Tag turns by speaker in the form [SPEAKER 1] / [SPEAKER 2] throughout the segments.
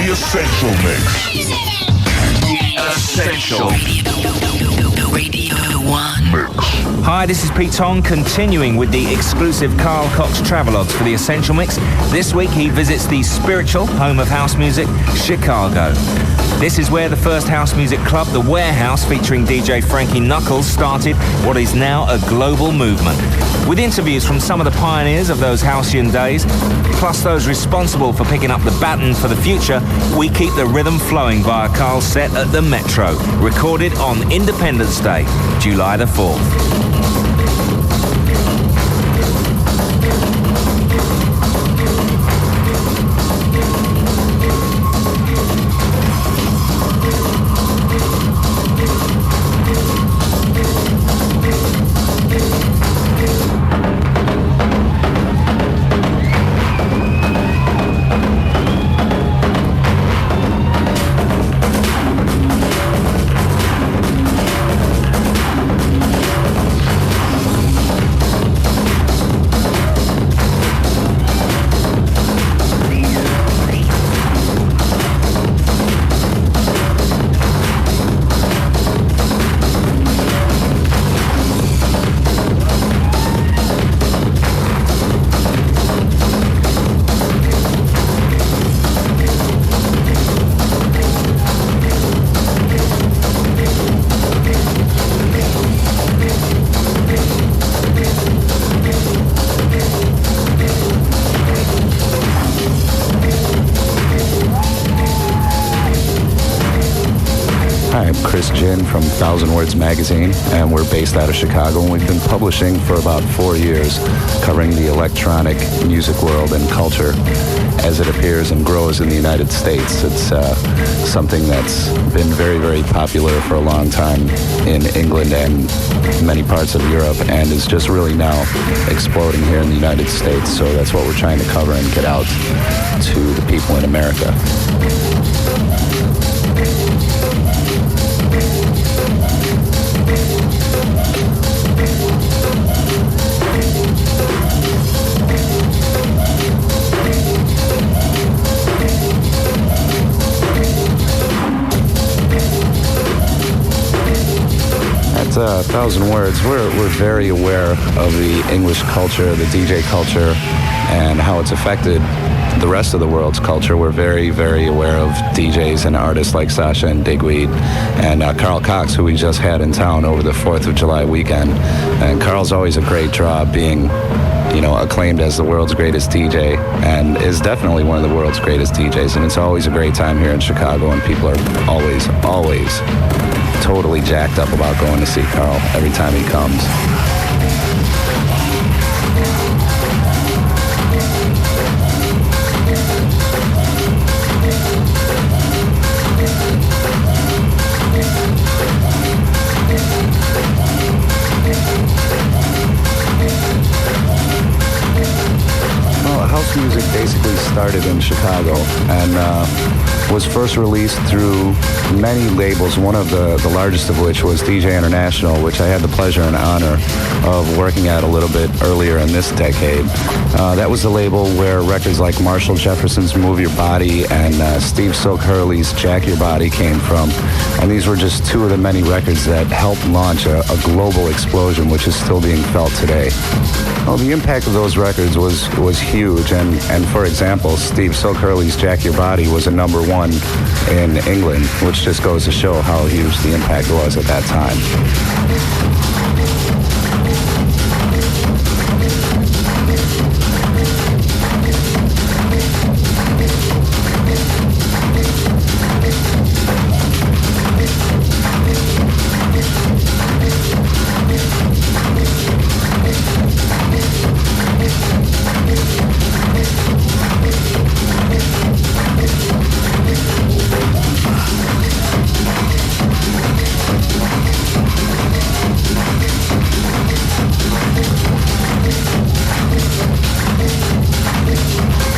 [SPEAKER 1] The Essential Mix.
[SPEAKER 2] Essential
[SPEAKER 3] Radio 1
[SPEAKER 1] Mix.
[SPEAKER 4] Hi, this is Pete Tong, continuing with the exclusive Carl Cox travelogues for the Essential Mix. This week he visits the spiritual home of house music, Chicago. This is where the first house music club, The Warehouse, featuring DJ Frankie Knuckles, started what is now a global movement. With interviews from some of the pioneers of those halcyon days, plus those responsible for picking up the baton for the future, we keep the rhythm flowing via Carl's set at the Metro, recorded on Independence Day, July the 4th.
[SPEAKER 5] From 1,000 Words Magazine, and we're based out of Chicago, and we've been publishing for about 4 years, covering the electronic music world and culture as it appears and grows in the United States. It's something that's been very, very popular for a long time in England and many parts of Europe, and is just really now exploding here in the United States. So that's what we're trying to cover and get out to the people in America. A 1,000 Words, we're very aware of the English culture, the DJ culture, and how it's affected the rest of the world's culture. We're very, very aware of DJs and artists like Sasha and Digweed and Carl Cox, who we just had in town over the 4th of July weekend. And Carl's always a great draw, being, you know, acclaimed as the world's greatest DJ, and is definitely one of the world's greatest DJs. And it's always a great time here in Chicago, and people are always totally jacked up about going to see Carl every time he comes. Well, house music basically started in Chicago and was first released through many labels, one of the largest of which was DJ International, which I had the pleasure and honor of working at a little bit earlier in this decade. That was the label where records like Marshall Jefferson's Move Your Body and Steve Silk Hurley's Jack Your Body came from. And these were just two of the many records that helped launch a global explosion, which is still being felt today. Well, the impact of those records was huge, and for example, Steve Silk Hurley's Jack Your Body was a #1 in England, which just goes to show how huge the impact was at that time.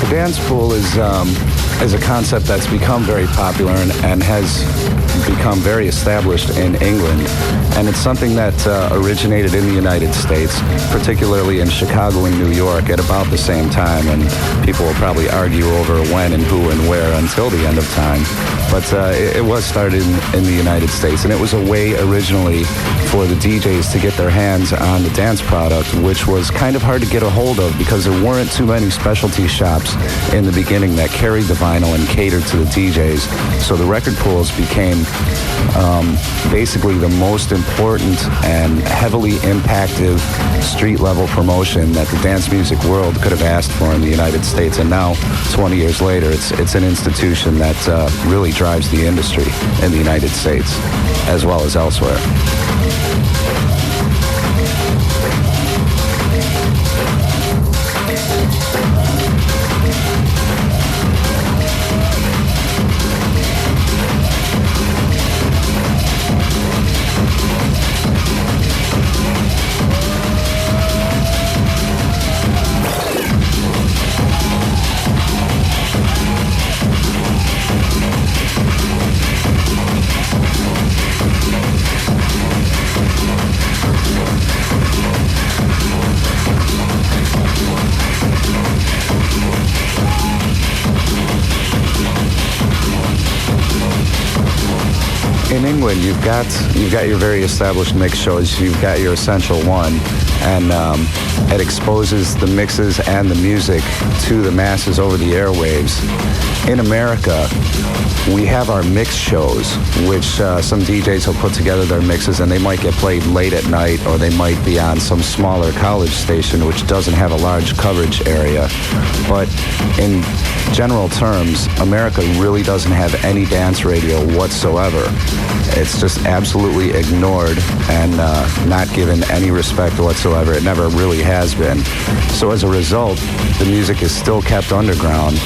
[SPEAKER 5] Dance pool is a concept that's become very popular and has become very established in England, and it's something that originated in the United States, particularly in Chicago and New York at about the same time, and people will probably argue over when and who and where until the end of time. But it was started in the United States, and it was a way originally for the DJs to get their hands on the dance product, which was kind of hard to get a hold of because there weren't too many specialty shops in the beginning that carried the vinyl and catered to the DJs. So the record pools became basically the most important and heavily impacted street-level promotion that the dance music world could have asked for in the United States. And now, 20 years later, it's an institution that really drives the industry in the United States as well as elsewhere. In England, you've got your very established mix shows. You've got your Essential One, and it exposes the mixes and the music to the masses over the airwaves. In America, we have our mix shows, which some DJs will put together their mixes, and they might get played late at night, or they might be on some smaller college station which doesn't have a large coverage area. But in general terms, America really doesn't have any dance radio whatsoever. It's just absolutely ignored and not given any respect whatsoever. It never really has been. So as a result, the music is still kept underground,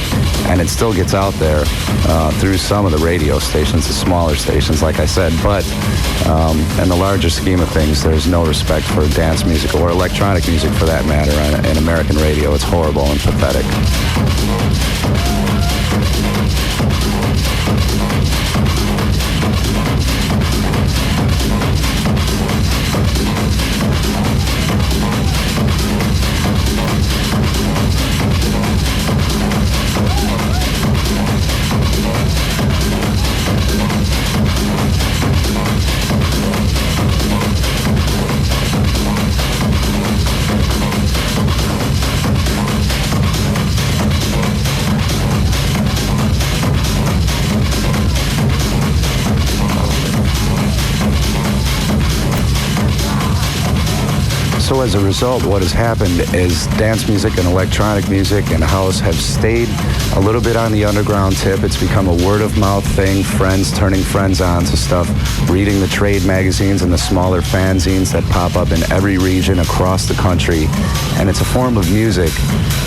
[SPEAKER 5] and it still gets out there through some of the radio stations, the smaller stations, like I said. But in the larger scheme of things, there's no respect for dance music or electronic music for that matter in American radio. It's horrible and pathetic. So as a result, what has happened is dance music and electronic music and house have stayed a little bit on the underground tip. It's become a word-of-mouth thing, friends turning friends on to stuff, reading the trade magazines and the smaller fanzines that pop up in every region across the country. And it's a form of music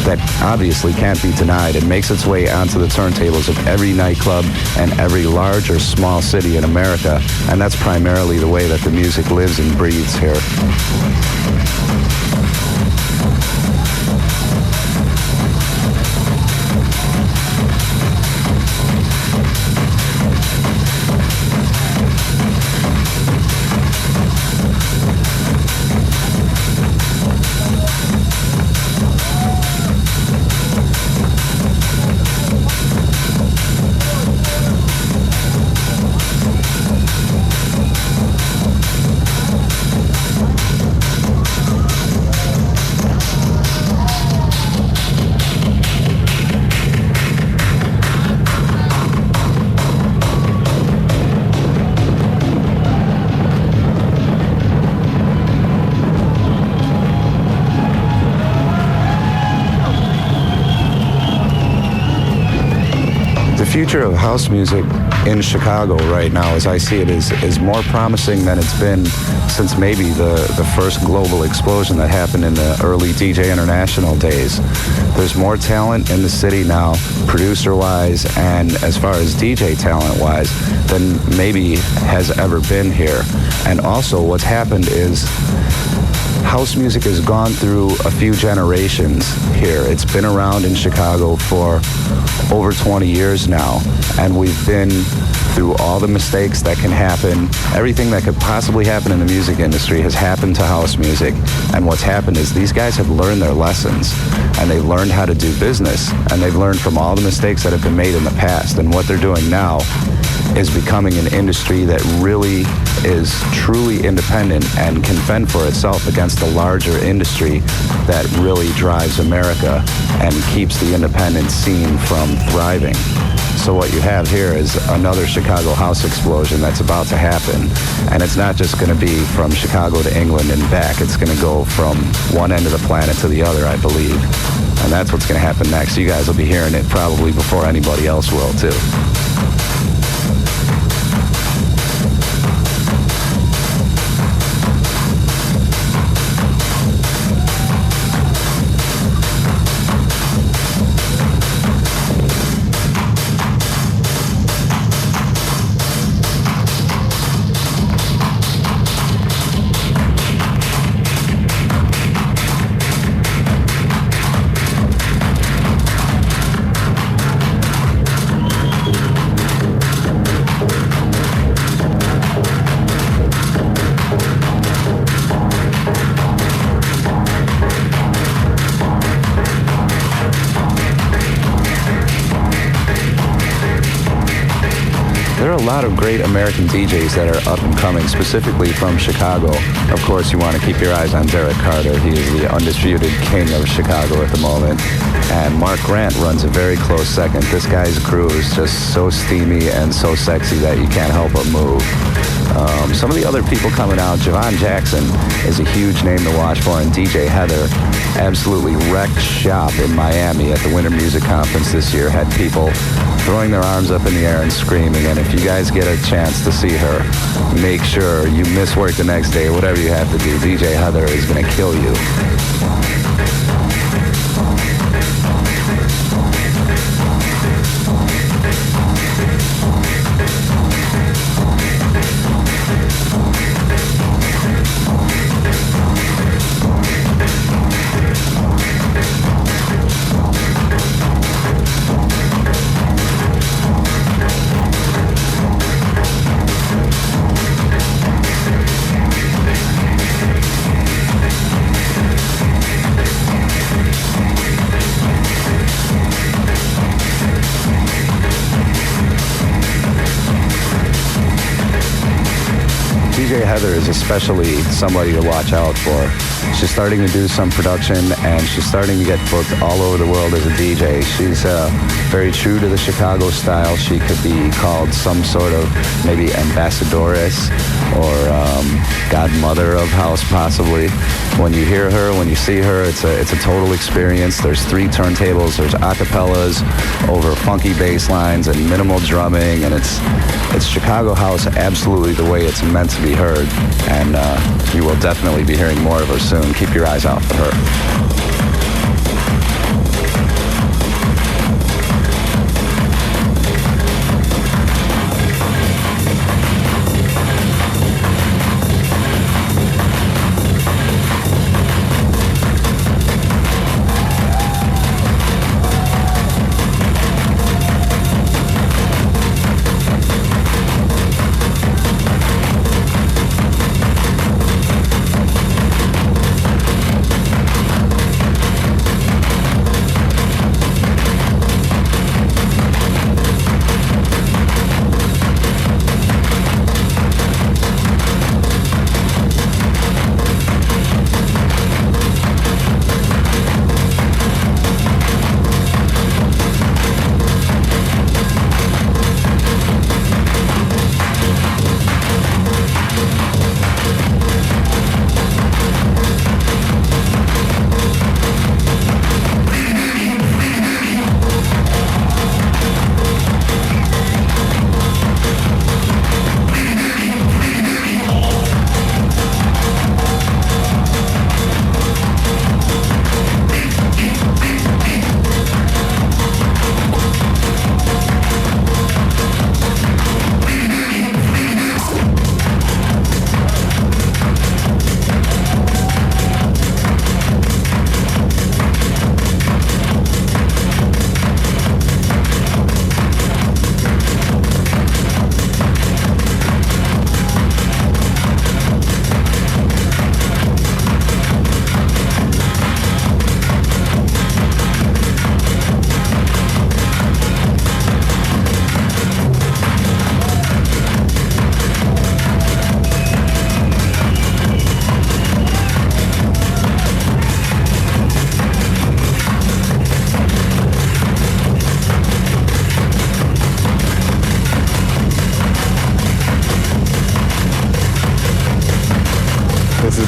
[SPEAKER 5] that obviously can't be denied. It makes its way onto the turntables of every nightclub and every large or small city in America. And that's primarily the way that the music lives and breathes here. The future of house music in Chicago right now, as I see it, is more promising than it's been since maybe the first global explosion that happened in the early DJ International days. There's more talent in the city now, producer-wise, and as far as DJ talent-wise, than maybe has ever been here. And also what's happened is house music has gone through a few generations here. It's been around in Chicago for over 20 years now, and we've been through all the mistakes that can happen. Everything that could possibly happen in the music industry has happened to house music. And what's happened is these guys have learned their lessons, and they've learned how to do business, and they've learned from all the mistakes that have been made in the past. And what they're doing now is becoming an industry that really is truly independent and can fend for itself against the larger industry that really drives America and keeps the independent scene from thriving. So what you have here is another Chicago house explosion that's about to happen. And it's not just going to be from Chicago to England and back. It's going to go from one end of the planet to the other, I believe. And that's what's going to happen next. You guys will be hearing it probably before anybody else will, too. There are a lot of great American DJs that are up and coming, specifically from Chicago. Of course, you want to keep your eyes on Derek Carter. He is the undisputed king of Chicago at the moment. And Mark Grant runs a very close second. This guy's crew is just so steamy and so sexy that you can't help but move. Some of the other people coming out, Javon Jackson is a huge name to watch for, and DJ Heather absolutely wrecked shop in Miami at the Winter Music Conference this year. Had people throwing their arms up in the air and screaming. And if you guys get a chance to see her, make sure you miss work the next day, whatever you have to do. DJ Heather is going to kill you. Heather is especially somebody to watch out for. She's starting to do some production, and she's starting to get booked all over the world as a DJ. She's very true to the Chicago style. She could be called some sort of maybe ambassadoress or godmother of house, possibly. When you hear her, when you see her, it's a total experience. There's 3 turntables, there's acapellas over funky bass lines and minimal drumming, and it's Chicago house absolutely the way it's meant to be heard. And you will definitely be hearing more of her soon. Keep your eyes out for her.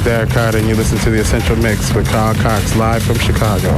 [SPEAKER 2] Derek Carter, and you listen to The Essential Mix with Carl Cox, live from Chicago.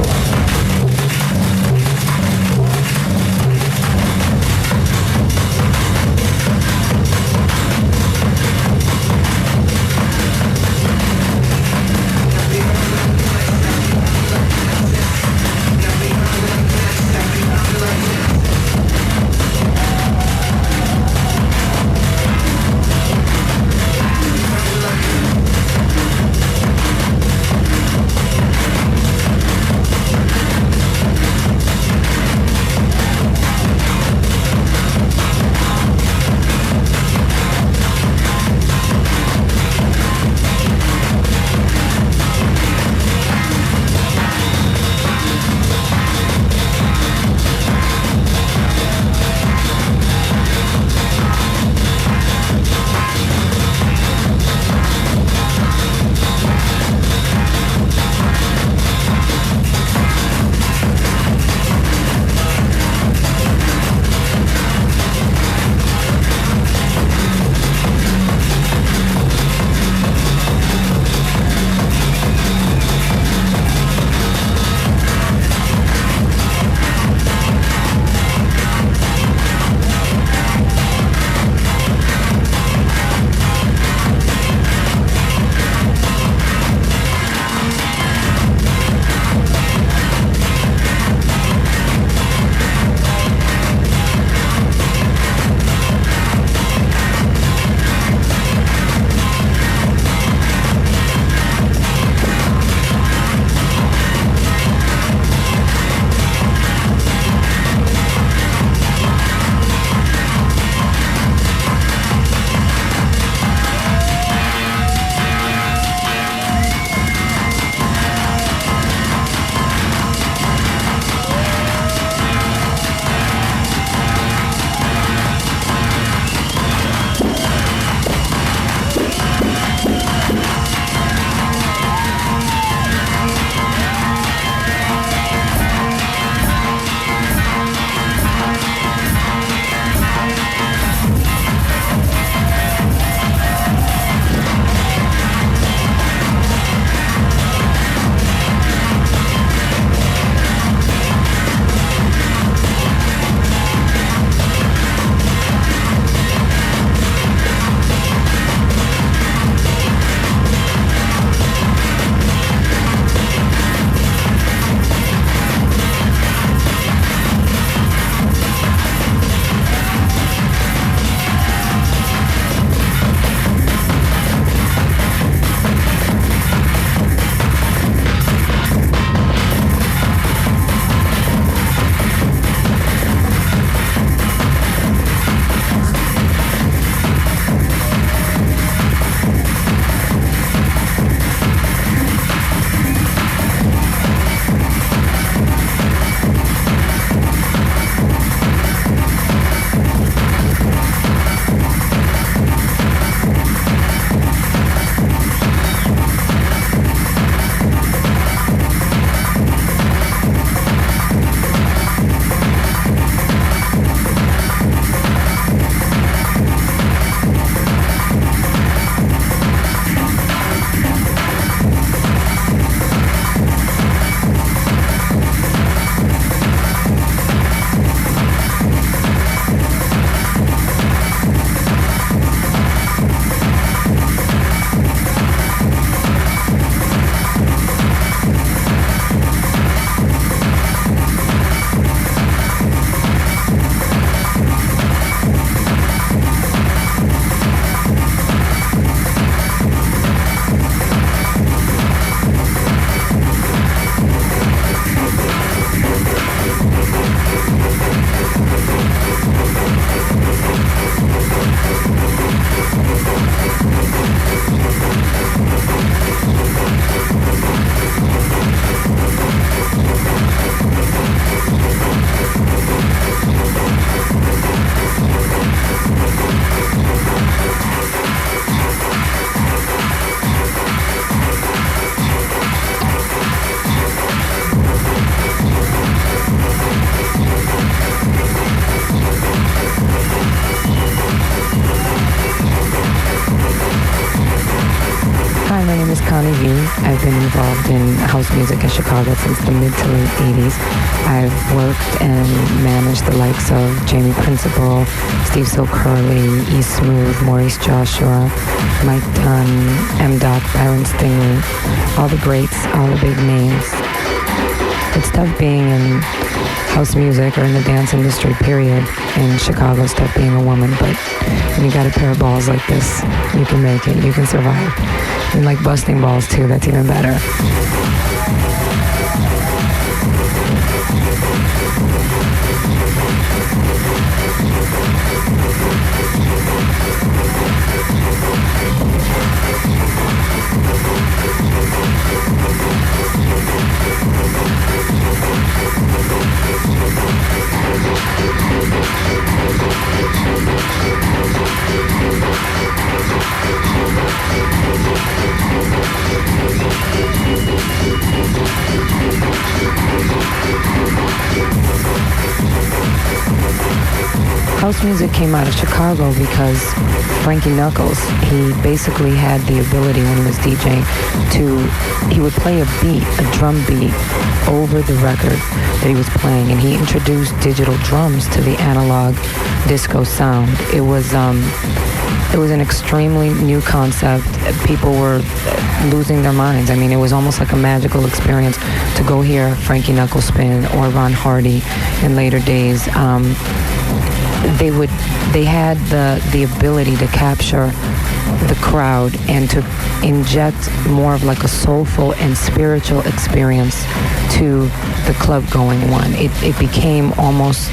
[SPEAKER 6] Connie V. I've been involved in house music in Chicago since the mid to late 80s. I've worked and managed the likes of Jamie Principle, Steve So Curly, E Smooth, Maurice Joshua, Mike Dunn, M. Doc, Byron Stingley, all the greats, all the big names. It's tough being in house music or in the dance industry, period. In Chicago, it's tough being a woman, but when you got a pair of balls like this, you can make it, you can survive. And like busting balls too, that's even better. House music came out of Chicago because Frankie Knuckles, he basically had the ability when he was DJing he would play a beat, a drum beat, over the record that he was playing, and he introduced digital drums to the analog disco sound. It was an extremely new concept. People were losing their minds. I mean, it was almost like a magical experience to go hear Frankie Knuckles spin or Ron Hardy in later days. They had the ability to capture the crowd and to inject more of like a soulful and spiritual experience to the club going one. It became almost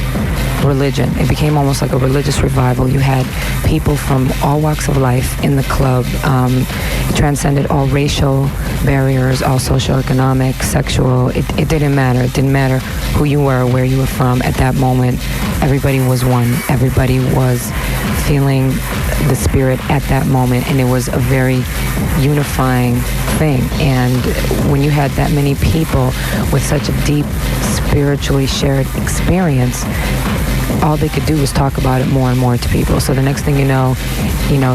[SPEAKER 6] religion. It became almost like a religious revival. You had people from all walks of life in the club. It transcended all racial barriers, all socioeconomic, sexual. It didn't matter. It didn't matter who you were, where you were from at that moment. Everybody was one. Everybody was feeling the spirit at that moment, and it was a very unifying thing. And when you had that many people with such a deep, spiritually shared experience, all they could do was talk about it more and more to people. So the next thing you know,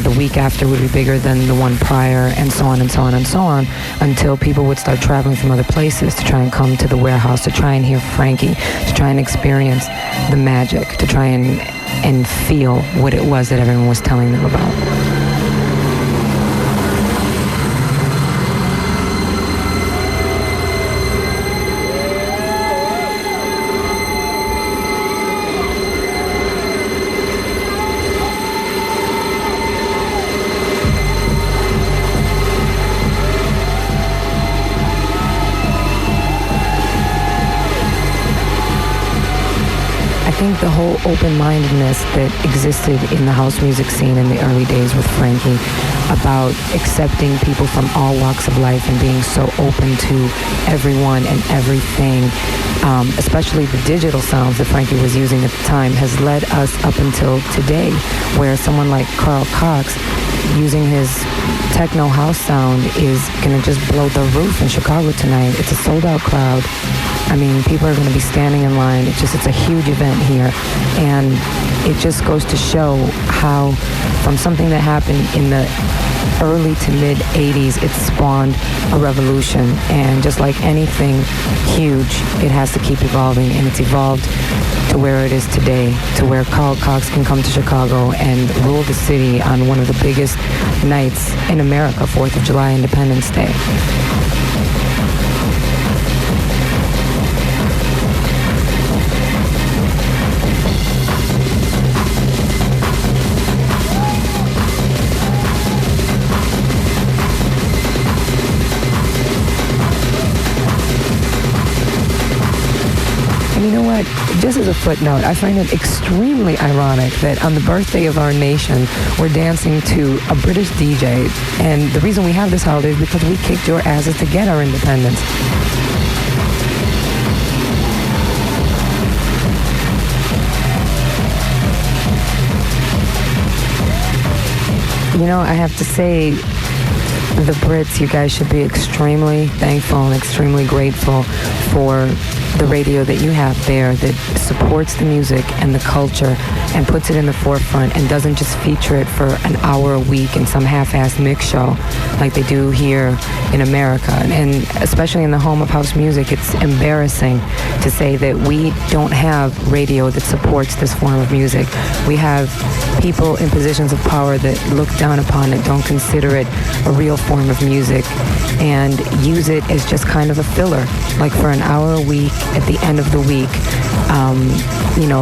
[SPEAKER 6] the week after would be bigger than the one prior, and so on and so on and so on, until people would start traveling from other places to try and come to the warehouse, to try and hear Frankie, to try and experience the magic, to try and feel what it was that everyone was telling them about. I think the whole open-mindedness that existed in the house music scene in the early days with Frankie, about accepting people from all walks of life and being so open to everyone and everything, especially the digital sounds that Frankie was using at the time, has led us up until today, where someone like Carl Cox, using his techno house sound, is going to just blow the roof in Chicago tonight. It's a sold-out crowd. I mean, people are going to be standing in line. It's a huge event here. And it just goes to show how, from something that happened in the early to mid 80s, it spawned a revolution. And just like anything huge, it has to keep evolving. And it's evolved to where it is today, to where Carl Cox can come to Chicago and rule the city on one of the biggest nights in America, 4th of July, Independence Day. You know what? Just as a footnote, I find it extremely ironic that on the birthday of our nation, we're dancing to a British DJ. And the reason we have this holiday is because we kicked your asses to get our independence. You know, I have to say, the Brits, you guys should be extremely thankful and extremely grateful for the radio that you have there that supports the music and the culture and puts it in the forefront and doesn't just feature it for an hour a week in some half-assed mix show like they do here in America. And especially in the home of house music, it's embarrassing to say that we don't have radio that supports this form of music. We have people in positions of power that look down upon it, don't consider it a real form of music, and use it as just kind of a filler. Like for an hour a week, at the end of the week,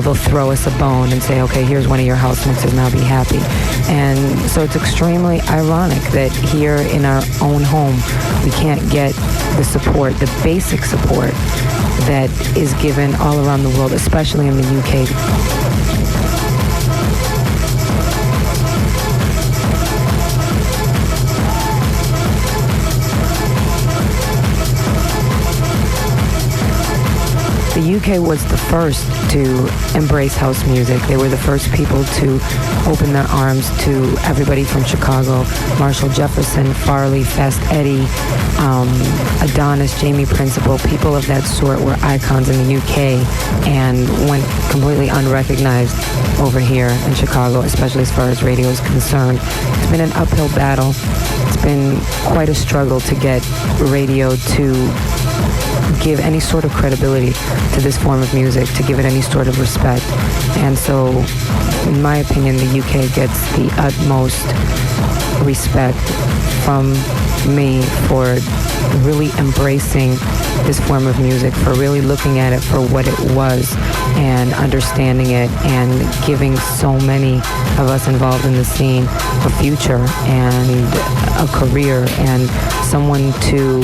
[SPEAKER 6] they'll throw us a bone and say, okay, here's one of your house mixes, now be happy. And so it's extremely ironic that here in our own home, we can't get the support, the basic support that is given all around the world, especially in the UK. The UK was the first to embrace house music. They were the first people to open their arms to everybody from Chicago. Marshall Jefferson, Farley, Fast Eddie, Adonis, Jamie Principle, people of that sort were icons in the UK and went completely unrecognized over here in Chicago, especially as far as radio is concerned. It's been an uphill battle. It's been quite a struggle to get radio to give any sort of credibility to this form of music, to give it any sort of respect. And so, in my opinion, the UK gets the utmost respect from me for really embracing this form of music, for really looking at it for what it was and understanding it and giving so many of us involved in the scene a future and a career and someone to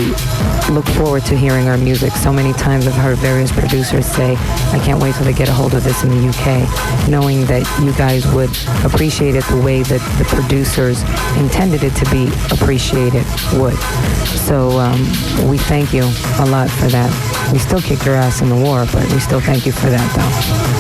[SPEAKER 6] look forward to hearing our music. So many times I've heard various producers say, I can't wait till they get a hold of this in the UK, knowing that you guys would appreciate it the way that the producers intended it to be appreciated would. So we thank you a lot for that. We still kicked your ass in the war, but we still thank you for that, though.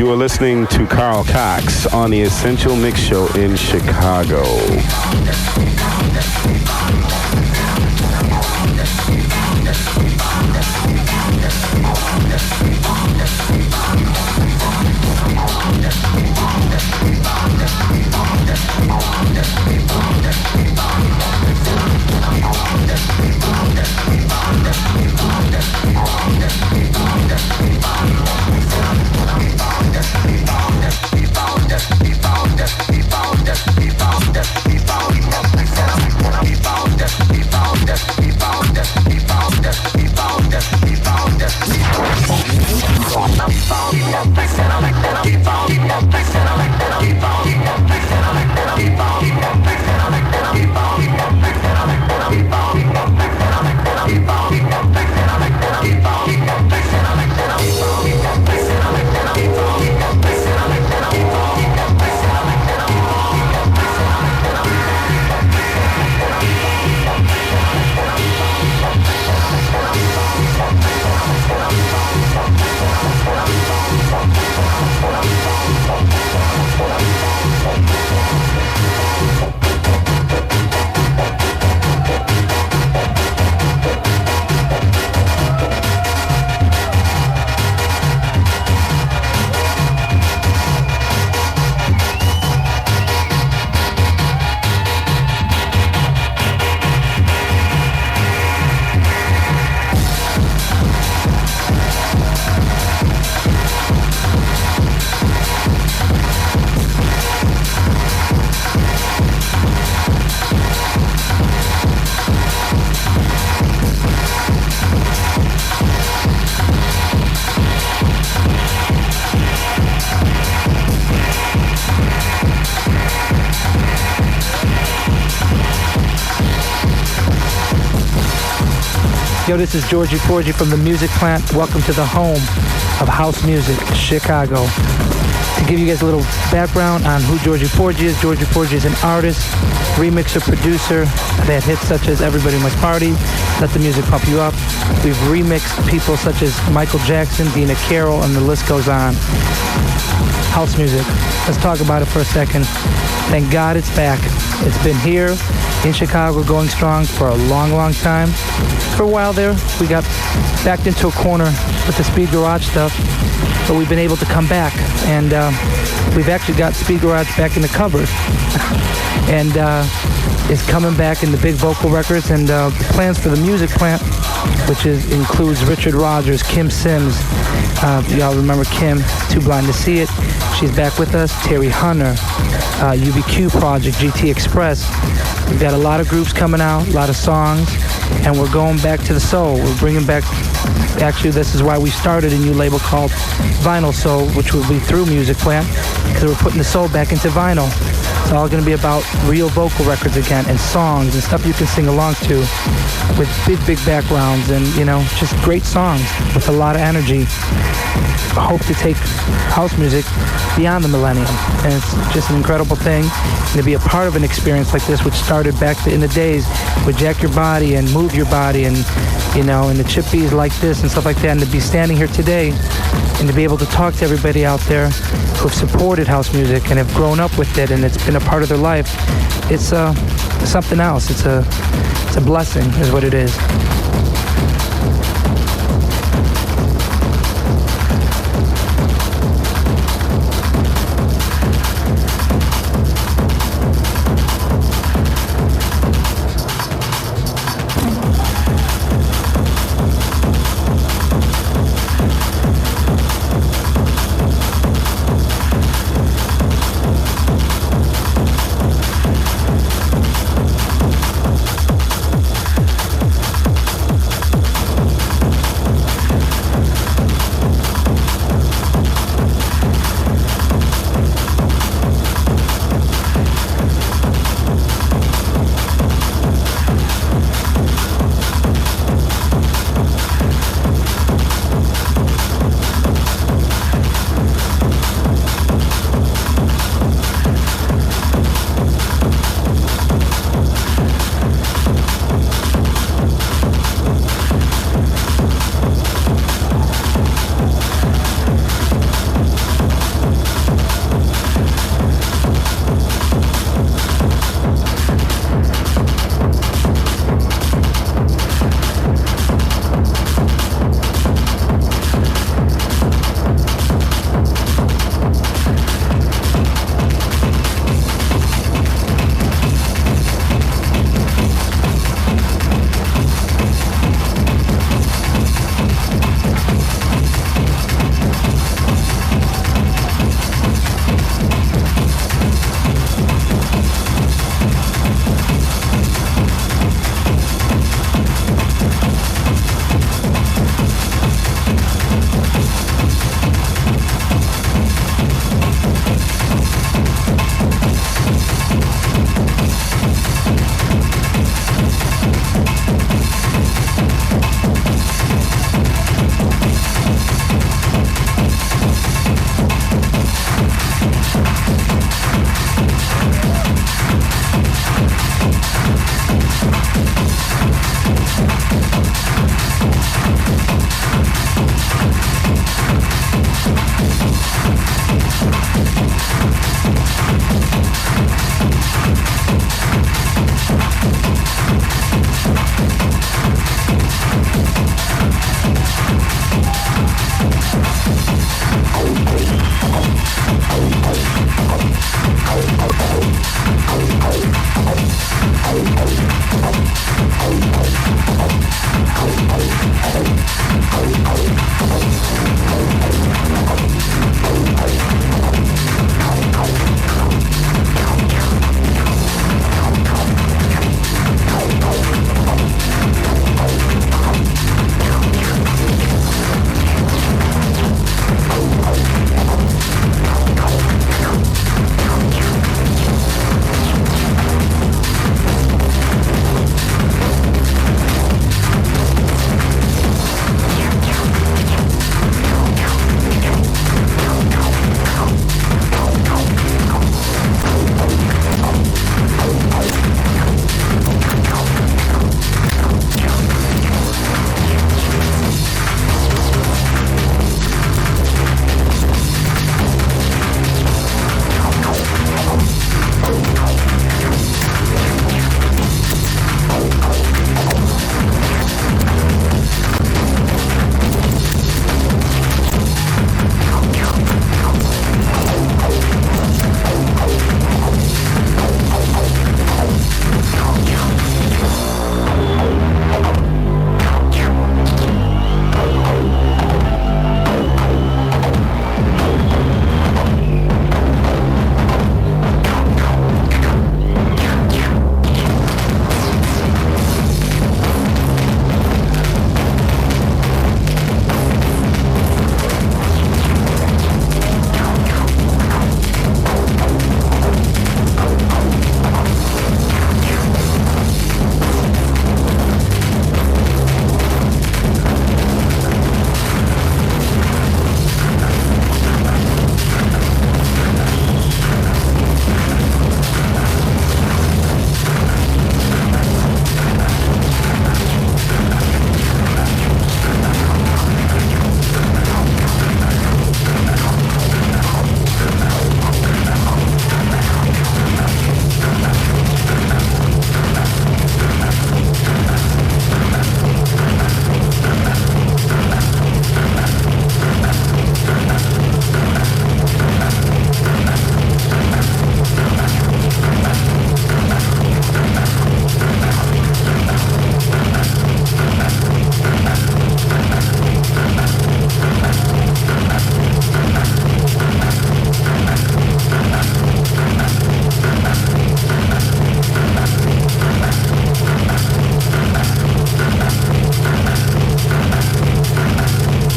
[SPEAKER 2] You are listening to Carl Cox on the Essential Mix Show in Chicago.
[SPEAKER 7] Yo, this is Georgie Porgy from the Music Plant. Welcome to the home of house music, Chicago. To give you guys a little background on who Georgie Porgy is, Georgie Porgy is an artist, remixer, producer. They had hits such as Everybody Must Party, Let the Music Pump You Up. We've remixed people such as Michael Jackson, Dina Carroll, and the list goes on. House music. Let's talk about it for a second. Thank God it's back. It's been here in Chicago going strong for a long, long time. For a while there, we got backed into a corner with the Speed Garage stuff, but we've been able to come back, and we've actually got Speed Garage back in the cupboard. And it's coming back in the big vocal records, and the plans for the Music Plant, which includes Richard Rogers, Kim Sims. Y'all remember Kim, Too Blind to See It. She's back with us. Terry Hunter, UBQ Project, GT Express. We've got a lot of groups coming out, a lot of songs, and we're going back to the soul. We're bringing back, actually this is why we started a new label called Vinyl Soul, which will be through Music Plant, because we're putting the soul back into vinyl. It's all going to be about real vocal records again, and songs and stuff you can sing along to with big, big backgrounds, and, you know, just great songs with a lot of energy. I hope to take house music beyond the millennium, and it's just an incredible thing. And to be a part of an experience like this, which started back in the days with Jack Your Body and Move Your Body, and, you know, and the chippies like this and stuff like that, and to be standing here today and to be able to talk to everybody out there who have supported house music and have grown up with it, and it's been a part of their life. It's something else. It's a blessing, is what it is.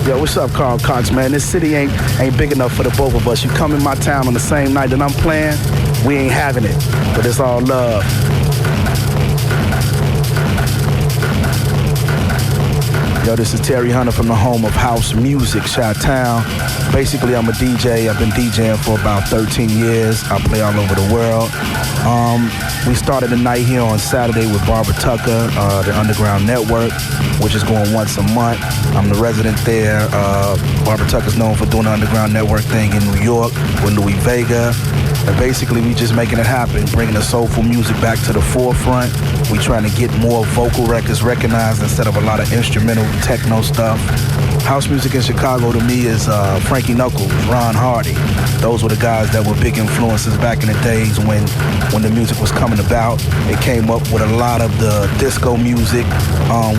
[SPEAKER 8] Yo, what's up, Carl Cox, man? This city ain't big enough for the both of us. You come in my town on the same night that I'm playing, we ain't having it. But it's all love. Yo, this is Terry Hunter from the home of house music, Chi-Town. Basically, I'm a DJ. I've been DJing for about 13 years. I play all over the world. We started the night here on Saturday with Barbara Tucker, the Underground Network, which is going once a month. I'm the resident there. Barbara Tucker's known for doing the Underground Network thing in New York with Louis Vega. And basically, we just making it happen, bringing the soulful music back to the forefront. We trying to get more vocal records recognized instead of a lot of instrumental techno stuff. House music in Chicago to me is Frankie Knuckles, Ron Hardy. Those were the guys that were big influences back in the days when the music was coming about. They came up with a lot of the disco music,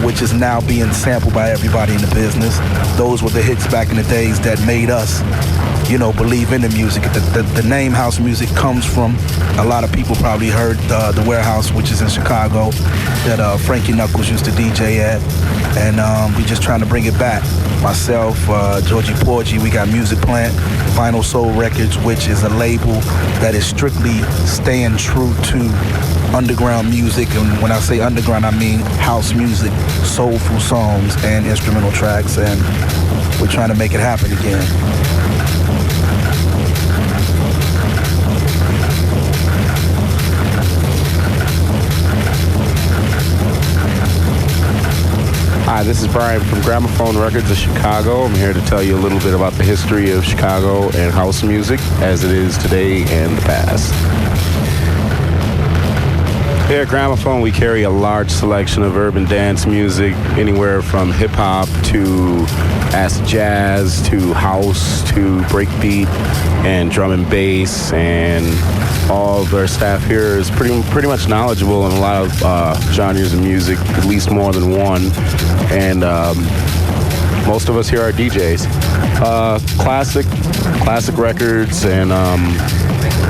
[SPEAKER 8] which is now being sampled by everybody in the business. Those were the hits back in the days that made us, you know, believe in the music. The name house music comes from, a lot of people probably heard the Warehouse, which is in Chicago, that Frankie Knuckles used to DJ at. And we just trying to bring it back. Myself, Georgie Porgy, we got Music Plant, Vinyl Soul Records, which is a label that is strictly staying true to underground music. And when I say underground, I mean house music, soulful songs and instrumental tracks. And we're trying to make it happen again.
[SPEAKER 2] Hi, this is Brian from Gramophone Records of Chicago. I'm here to tell you a little bit about the history of Chicago and house music as it is today and the past. Here at Gramophone, we carry a large selection of urban dance music, anywhere from hip-hop to acid jazz to house to breakbeat and drum and bass, and all of our staff here is pretty much knowledgeable in a lot of genres of music, at least more than one, and most of us here are DJs. Classic records and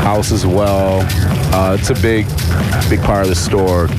[SPEAKER 2] house as well. It's a big part of the store.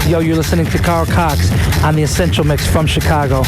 [SPEAKER 7] Yo, you're listening to Carl Cox on the Essential Mix from Chicago.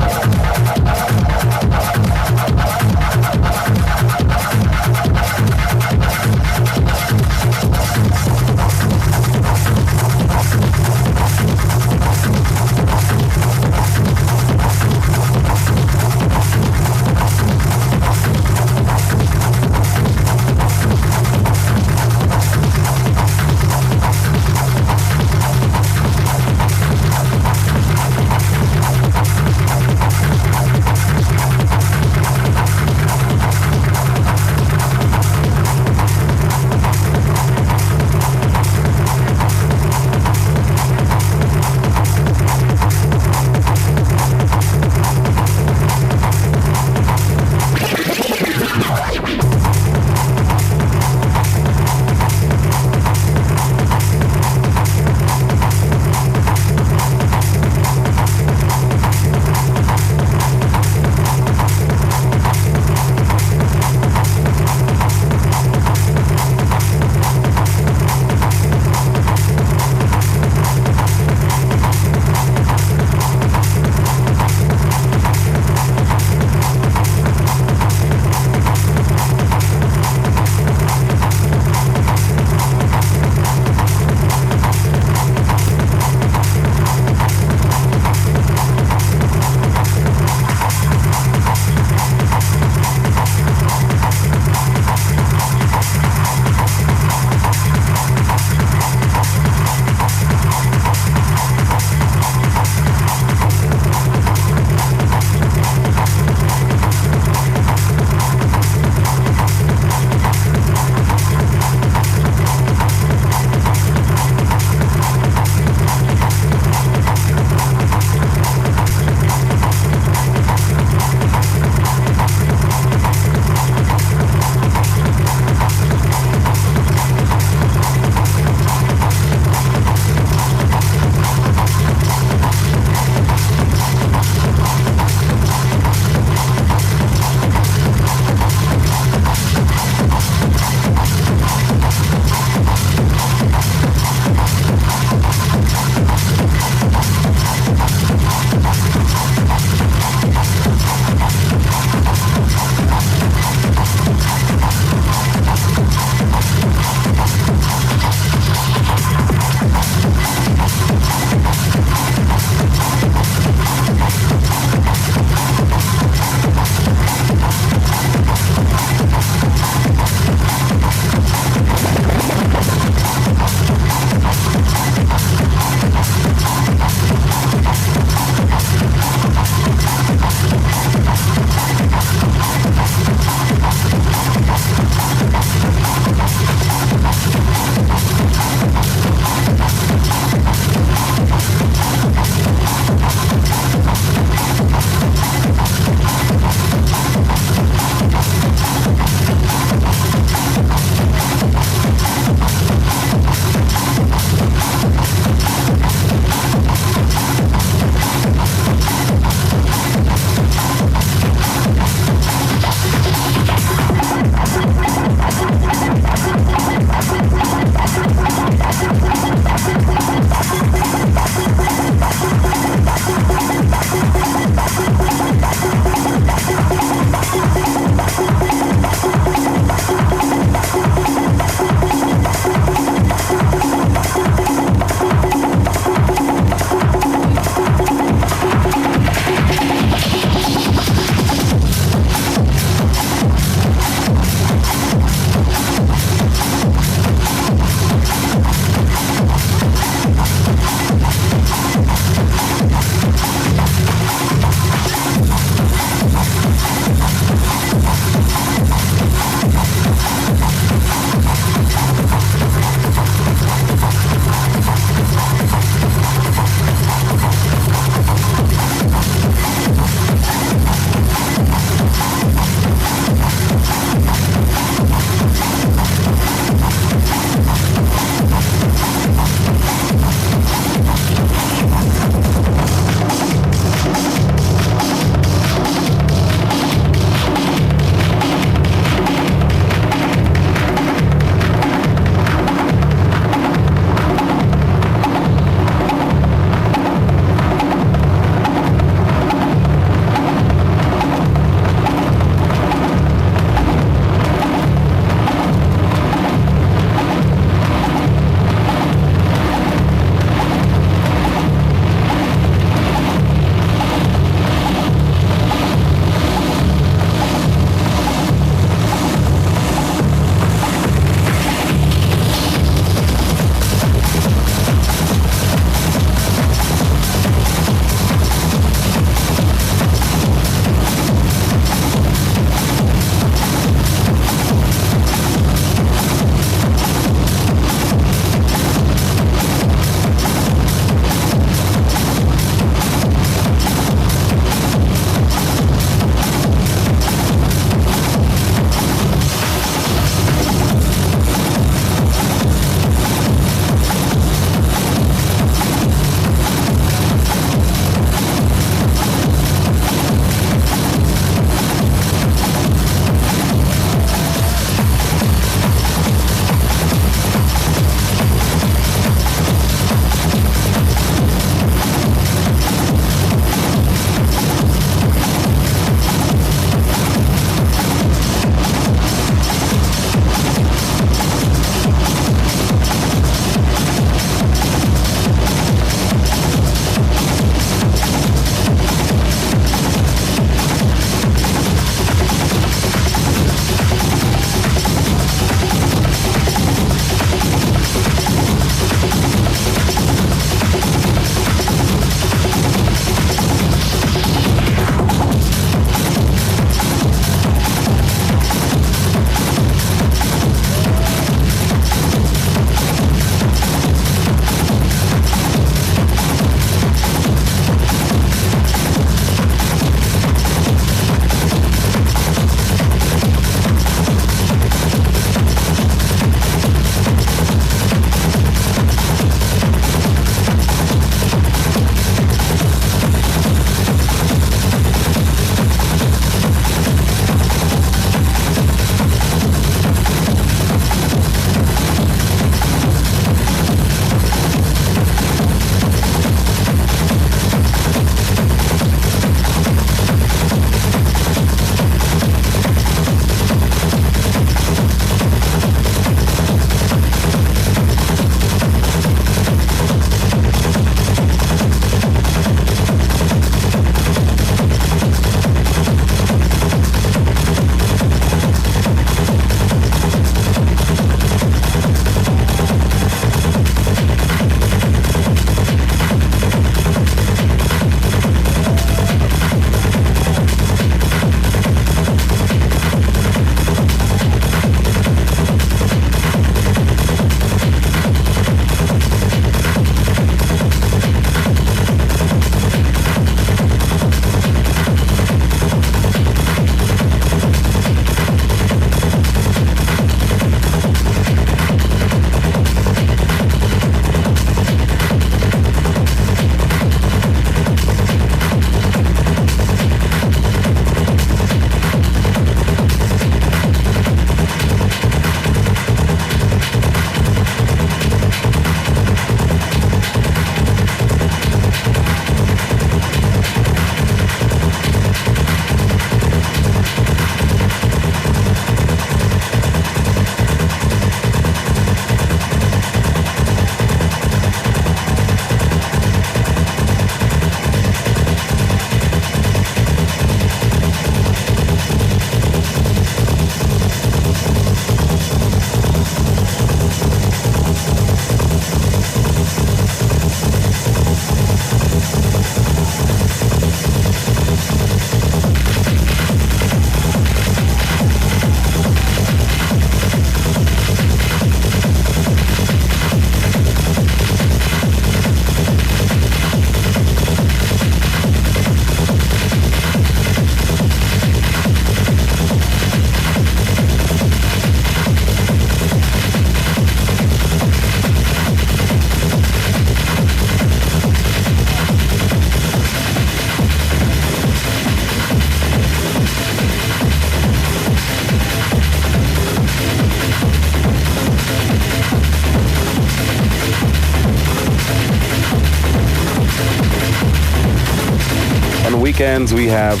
[SPEAKER 2] weekends we have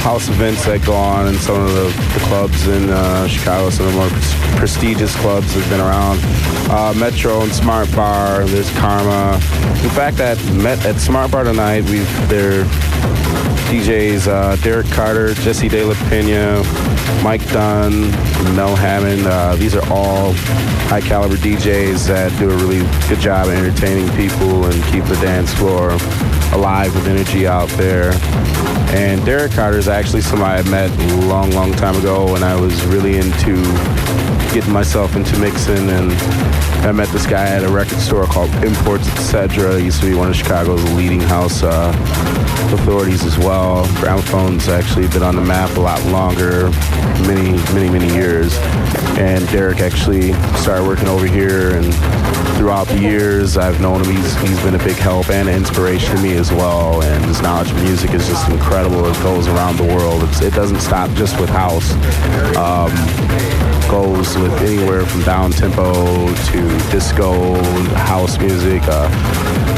[SPEAKER 2] house events that go on in some of the clubs in Chicago, some of the more prestigious clubs that have been around. Metro and Smart Bar, there's Karma. In fact, at Smart Bar tonight, their DJs Derek Carter, Jesse De La Pena, Mike Dunn, Mel Hammond. These are all high caliber DJs that do a really good job of entertaining people and keep the dance floor alive with energy out there. And Derek Carter is actually somebody I met a long, long time ago when I was really into getting myself into mixing, and I met this guy at a record store called Imports Etc. He used to be one of Chicago's leading house authorities as well. Gramophone's actually been on the map a lot longer, many years. And Derek actually started working over here, and throughout the years I've known him. He's been a big help and inspiration to me as well, and his knowledge of music is just incredible. It goes around the world. It doesn't stop just with house. Goes with anywhere from down tempo to disco, house music.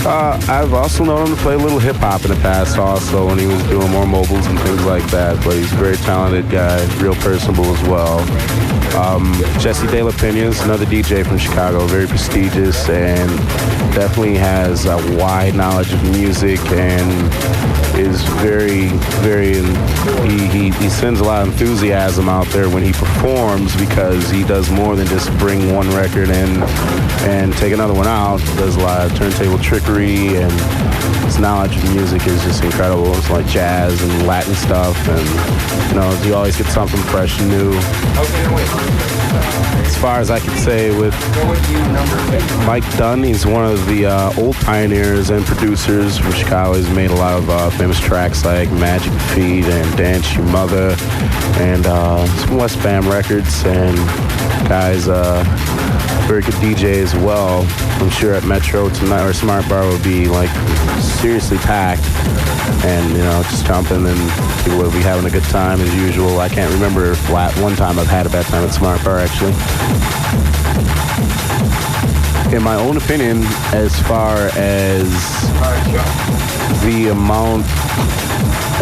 [SPEAKER 2] I've also known him to play a little hip hop in the past also when he was doing more mobiles and things like that, but he's a very talented guy, real personable as well. Jesse De La Pena is another DJ from Chicago, very prestigious and definitely has a wide knowledge of music and is very, he sends a lot of enthusiasm out there when he performs, because he does more than just bring one record in and take another one out. He does a lot of turntable trickery, and his knowledge of music is just incredible. It's like jazz and Latin stuff, and you always get something fresh and new. As far as I can say with Mike Dunn, he's one of the old pioneers and producers from Chicago. He's made a lot of famous tracks like Magic Feet and Dance You Mother, and some West Bam records, and guys, very good DJ as well. I'm sure at Metro tonight or Smart Bar will be like seriously packed, and just jumping, and people will be having a good time as usual. I can't remember if one time I've had a bad time at Smart Bar actually. In my own opinion, as far as the amount,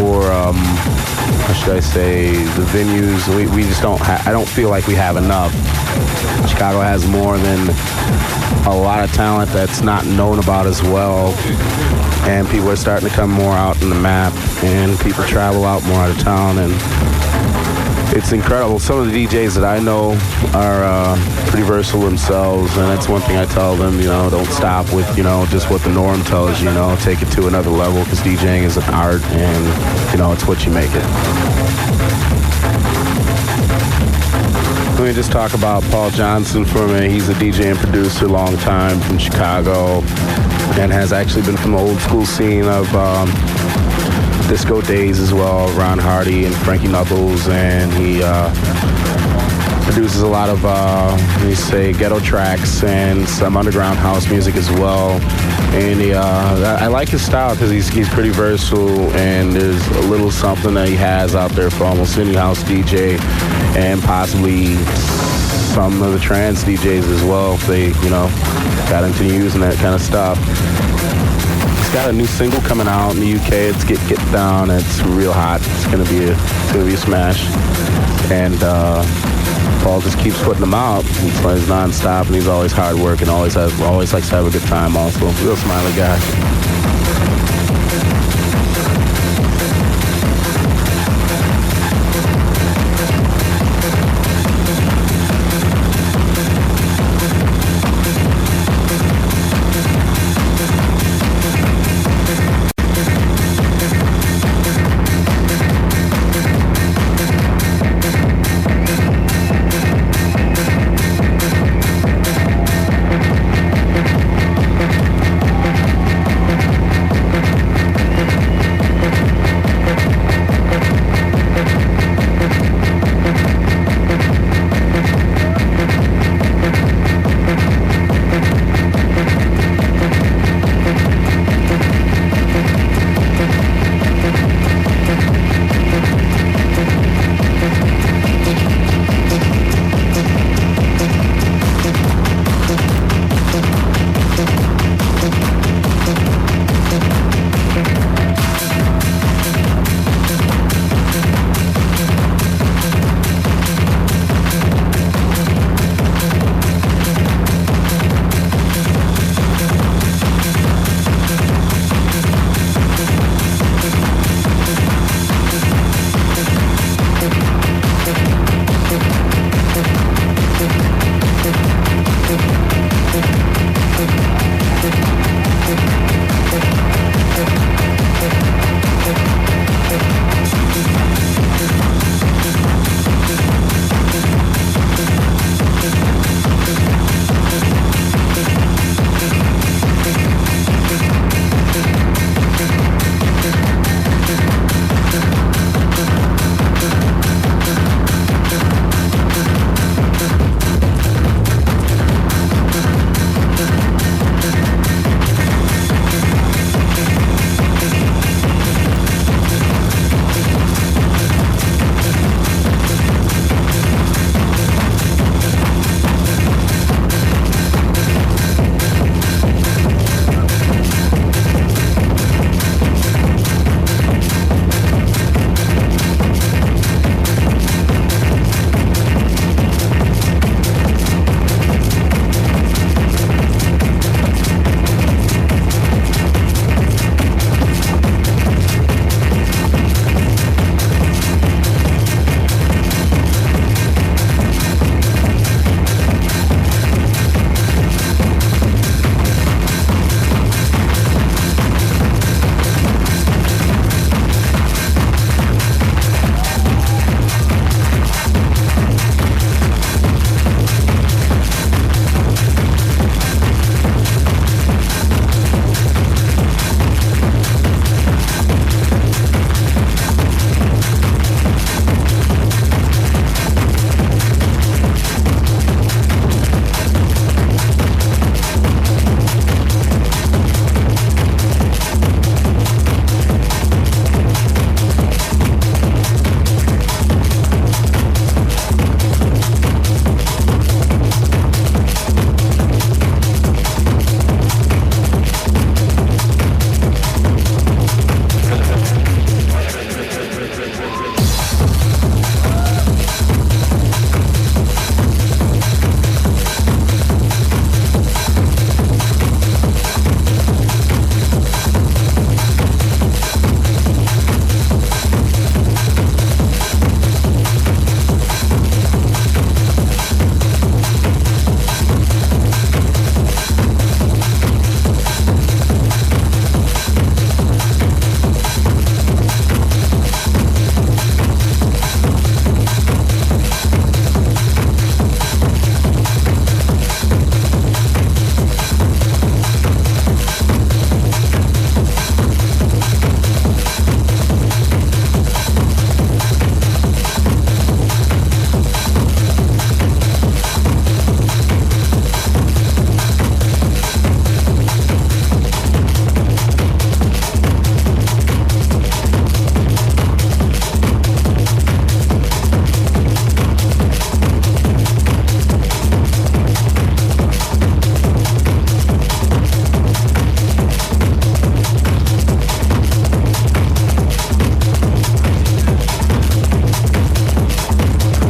[SPEAKER 2] or how should I say, the venues, we just don't I don't feel like we have enough. Chicago has more than a lot of talent that's not known about as well, and people are starting to come more out in the map, and people travel out more out of town, and it's incredible. Some of the DJs that I know are pretty versatile themselves, and that's one thing I tell them, don't stop with, just what the norm tells you, take it to another level, because DJing is an art, and, it's what you make it. Let me just talk about Paul Johnson for a minute. He's a DJ and producer, long time from Chicago, and has actually been from the old school scene of disco days as well, Ron Hardy and Frankie Knuckles, and he produces a lot of, ghetto tracks and some underground house music as well. And I like his style because he's pretty versatile, and there's a little something that he has out there for almost any house DJ, and possibly some of the trance DJs as well, if they, got into using that kind of stuff. He's got a new single coming out in the UK. It's Get Down. It's real hot. It's gonna be a smash. And Paul just keeps putting them out. He plays nonstop, and he's always hard working. Always likes to have a good time. Also, real smiley guy.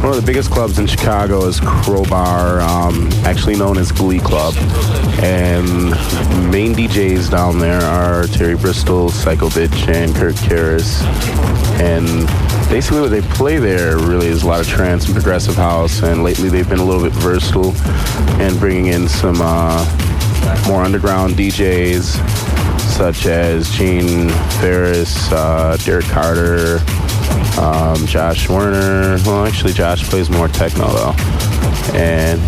[SPEAKER 2] one of the biggest clubs in Chicago is Crowbar, actually known as Glee Club. And main DJs down there are Terry Bristol, Psycho Bitch, and Kirk Karras. And basically what they play there really is a lot of trance and progressive house, and lately they've been a little bit versatile and bringing in some more underground DJs such as Gene Ferris, Derek Carter, Josh Werner. Well, actually Josh plays more techno though, and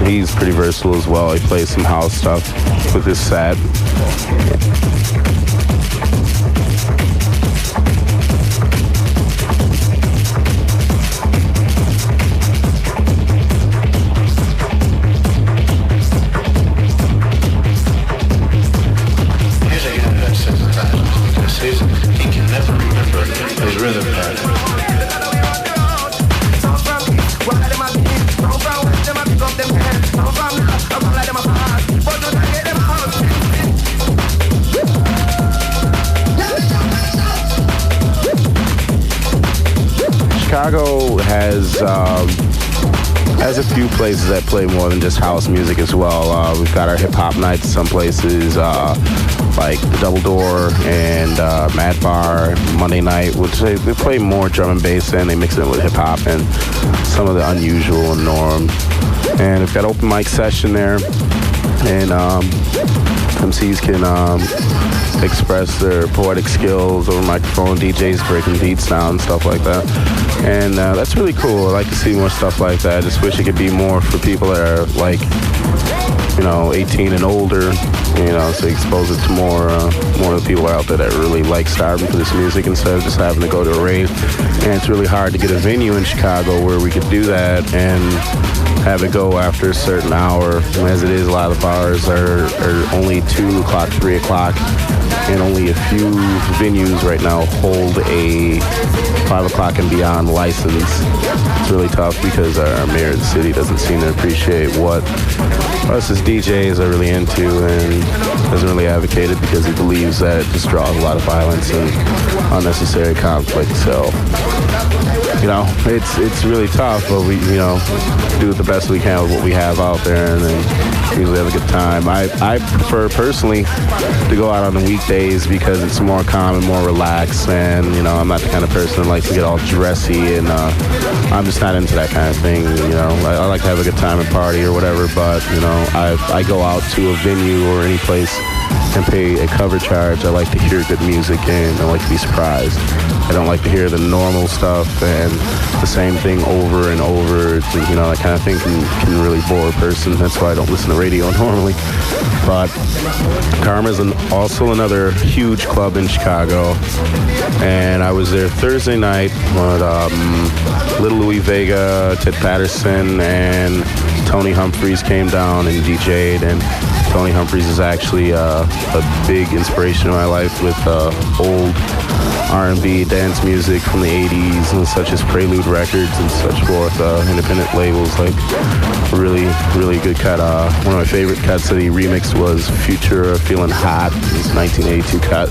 [SPEAKER 2] he's pretty versatile as well. He plays some house stuff with his set.
[SPEAKER 9] He can never remember his rhythm pattern.
[SPEAKER 2] Chicago has a few places that play more than just house music as well. We've got our hip-hop nights some places, like the Double Door and Mad Bar Monday night, which they play more drum and bass and they mix it with hip-hop and some of the unusual and norm. And we've got open mic session there, and MCs can express their poetic skills over microphone, DJs breaking beats down and stuff like that. And that's really cool. I like to see more stuff like that. I just wish it could be more for people that are like, 18 and older, so expose it to more of the people out there that really like starving for this music instead of just having to go to a rave. And it's really hard to get a venue in Chicago where we could do that and have it go after a certain hour. And as it is, a lot of the bars are only 2 o'clock, 3 o'clock, and only a few venues right now hold a 5 o'clock and beyond license. It's really tough because our mayor of the city doesn't seem to appreciate what us as DJs are really into and doesn't really advocate it because he believes that it just draws a lot of violence and unnecessary conflict. So, it's really tough, but we, do the best we can with what we have out there and then usually have a good time. I prefer personally to go out on the weekdays because it's more calm and more relaxed, and I'm not the kind of person that likes to get all dressy, and I'm just not into that kind of thing. I like to have a good time and party or whatever, but I go out to a venue or any place and pay a cover charge. I like to hear good music and I like to be surprised. I don't like to hear the normal stuff and the same thing over and over. That kind of thing can really bore a person. That's why I don't listen to radio normally. But Karma's also another huge club in Chicago, and I was there Thursday night when Little Louis Vega, Ted Patterson, and Tony Humphries came down and DJ'd, and Tony Humphries is actually a big inspiration in my life with old R&B dance music from the 80s, and such as Prelude Records and such forth, independent labels, like really, really good cut. One of my favorite cuts that he remixed was Future Feeling Hot, his 1982 cut.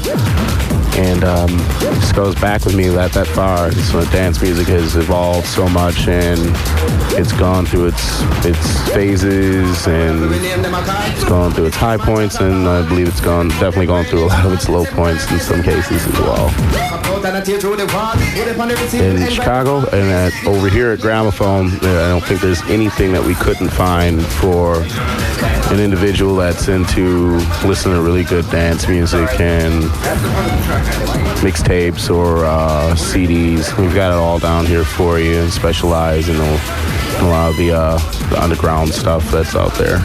[SPEAKER 2] And it just goes back with me that far. So dance music has evolved so much, and it's gone through its phases, and it's gone through its high points, and I believe it's definitely gone through a lot of its low points in some cases as well. In Chicago and over here at Gramophone, I don't think there's anything that we couldn't find for an individual that's into listening to really good dance music and mixtapes or CDs. We've got it all down here for you and specialize in a lot of the underground stuff that's out there.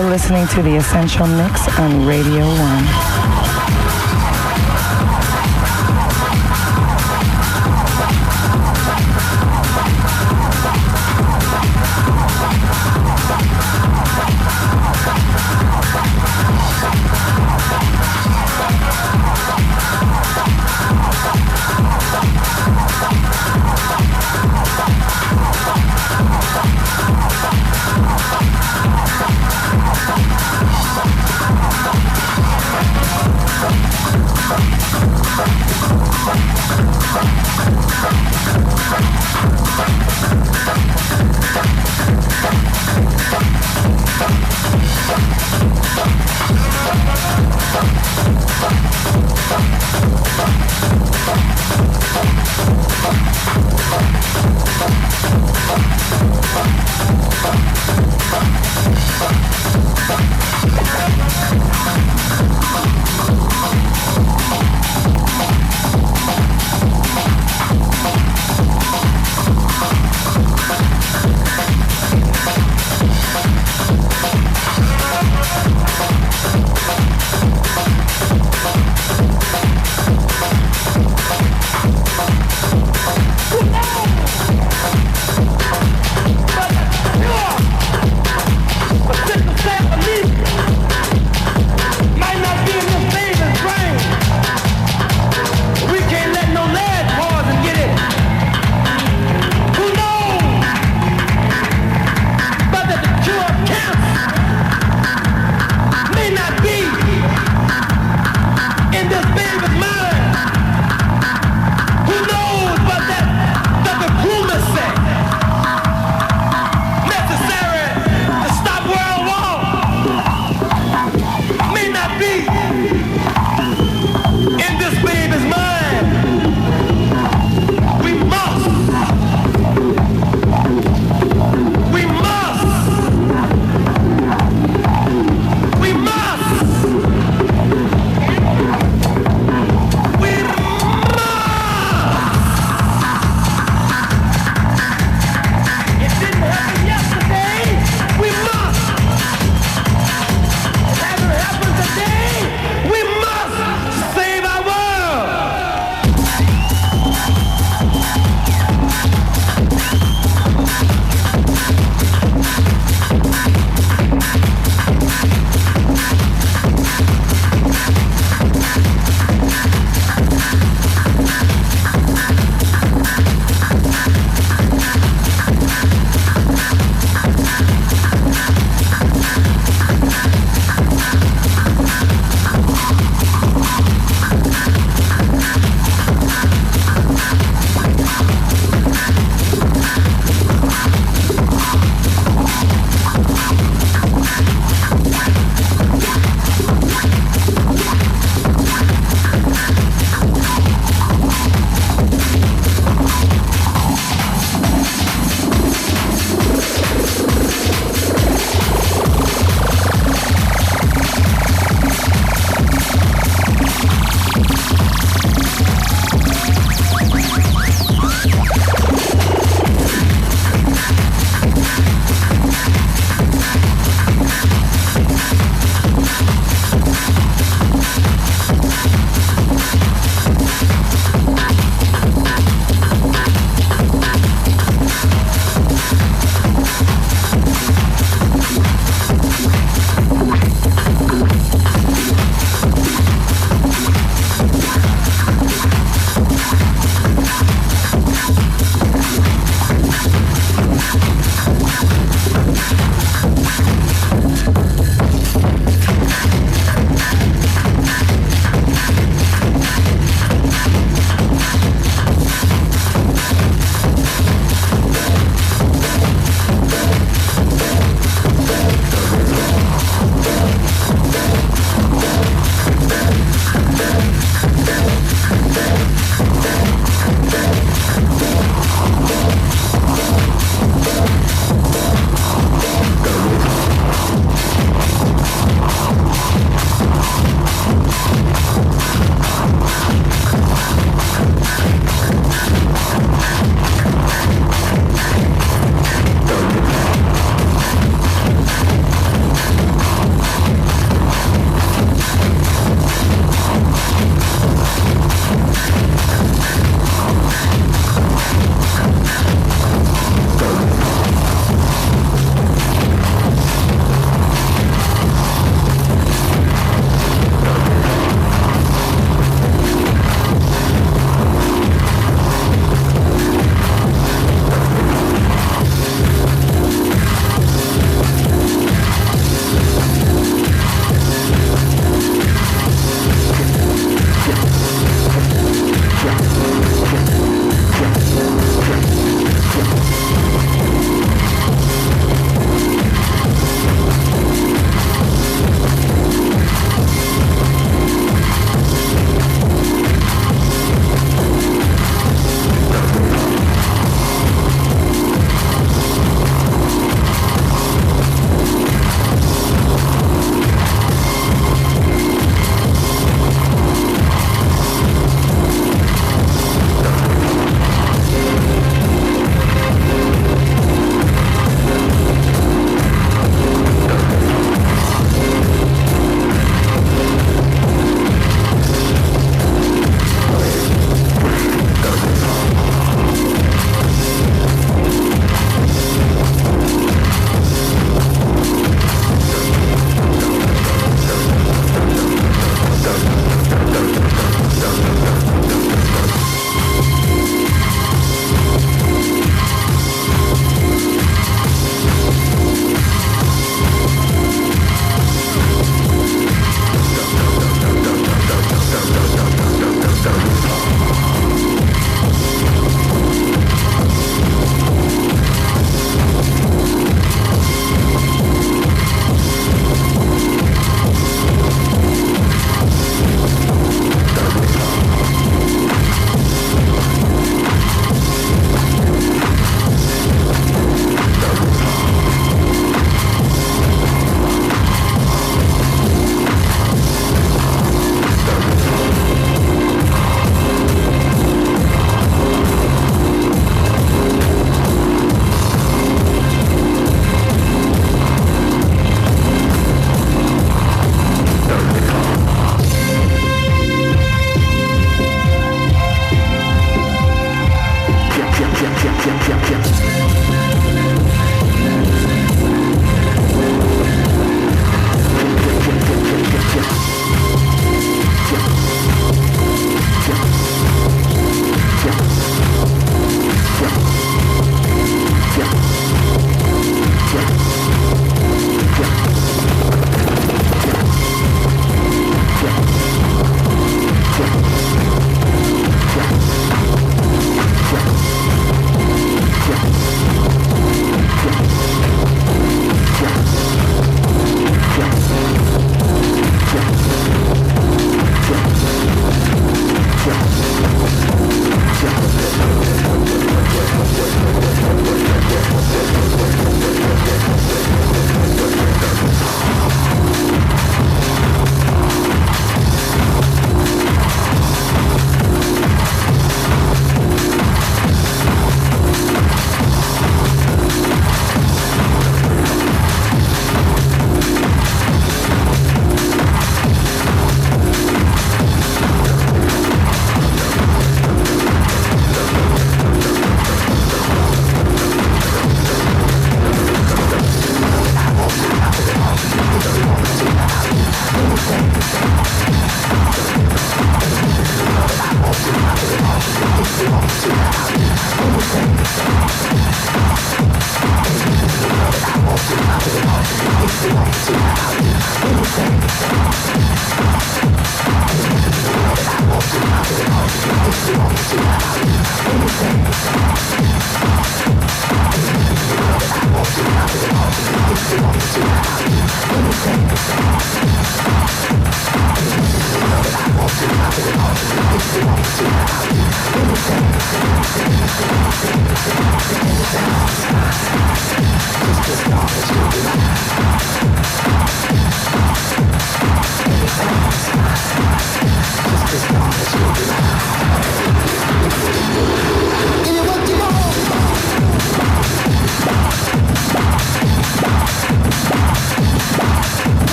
[SPEAKER 10] You're listening to The Essential Mix on Radio 1.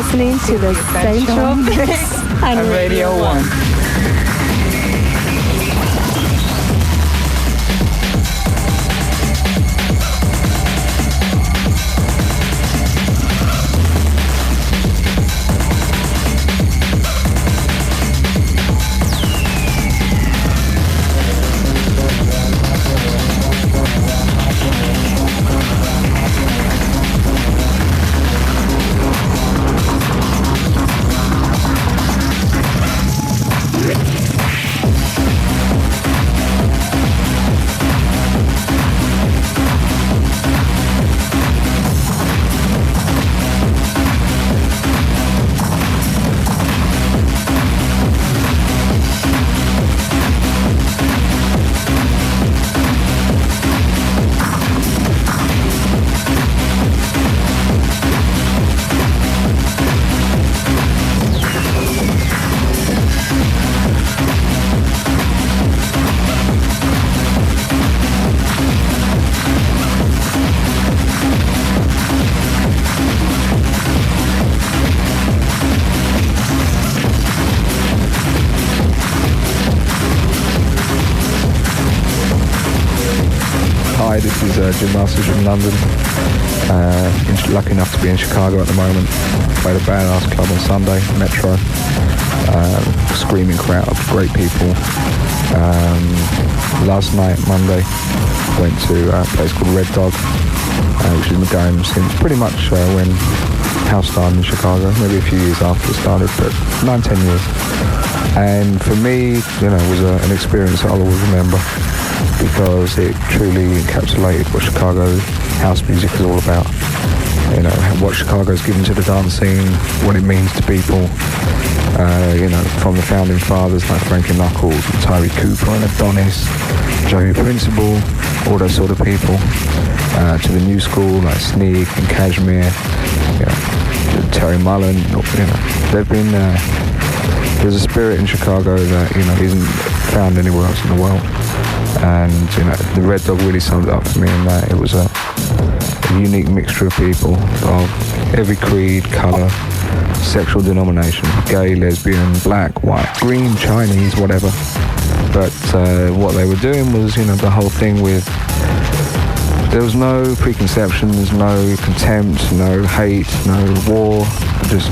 [SPEAKER 6] listening to the Essential Mix on Radio 1.
[SPEAKER 11] Hi, this is Jim Masters from London. Lucky enough to be in Chicago at the moment. Played a badass club on Sunday, Metro. Screaming crowd, great people. Last night, Monday, went to a place called Red Dog, which has been going since pretty much when house started in Chicago, maybe a few years after it started, but 9-10 years. And for me, it was an experience that I'll always remember, because it truly encapsulated what Chicago house music is all about. What Chicago's given to the dance scene, what it means to people. From the founding fathers like Frankie Knuckles, and Tyree Cooper and Adonis, Joey Principal, all those sort of people, to the new school like Sneak and Cashmere, Terry Mullan. They've been there's a spirit in Chicago that isn't found anywhere else in the world. And the Red Dog really summed it up for me in that it was a unique mixture of people of every creed, colour, sexual denomination, gay, lesbian, black, white, green, Chinese, whatever. But what they were doing was, the whole thing with, there was no preconceptions, no contempt, no hate, no war, just,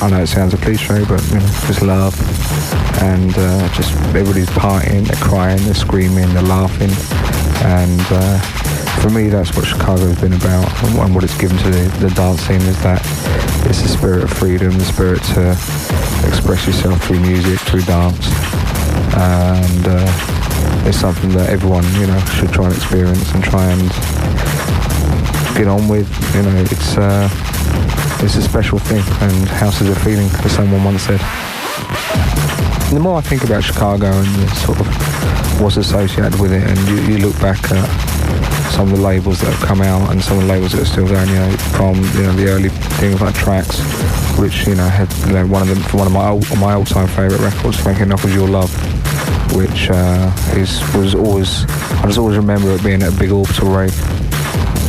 [SPEAKER 11] I know it sounds a cliche, but, just love. And just everybody's partying, they're crying, they're screaming, they're laughing. And for me, that's what Chicago's been about, and what it's given to the dance scene is that it's the spirit of freedom, the spirit to express yourself through music, through dance. And it's something that everyone, should try and experience and try and get on with. It's a special thing, and house is a feeling, as someone once said. And the more I think about Chicago and the sort of what's associated with it, and you look back at some of the labels that have come out and some of the labels that are still going, from the early things like Tracks, which had one of my all-time favourite records, Frankie Knuckles' Your Love, which was always, I just always remember it being at a big Orbital rave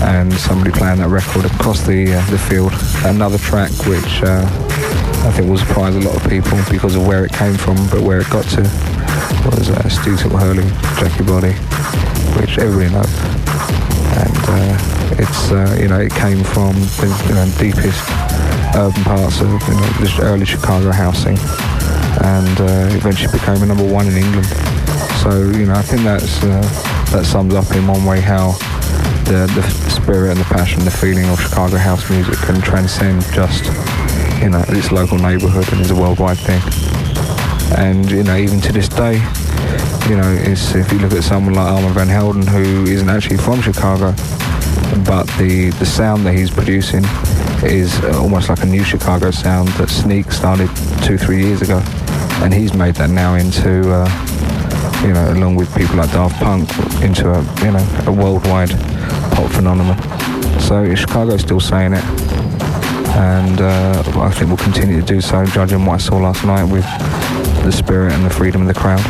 [SPEAKER 11] and somebody playing that record across the field. Another track which I think will surprise a lot of people because of where it came from, but where it got to was Stu Hurley, Jackie Body, which everybody knows. And it's it came from the deepest urban parts of the early Chicago housing, and eventually became a number one in England. So I think that sums up in one way how the spirit and the passion, the feeling of Chicago house music can transcend just this local neighbourhood and is a worldwide thing. And even to this day, if you look at someone like Armin van Helden, who isn't actually from Chicago, but the sound that he's producing is almost like a new Chicago sound that Sneak started 2-3 years ago, and he's made that now into along with people like Daft Punk, into a worldwide pop phenomenon. So Chicago's still saying it, and I think we'll continue to do so, judging what I saw last night with the spirit and the freedom of the crowd.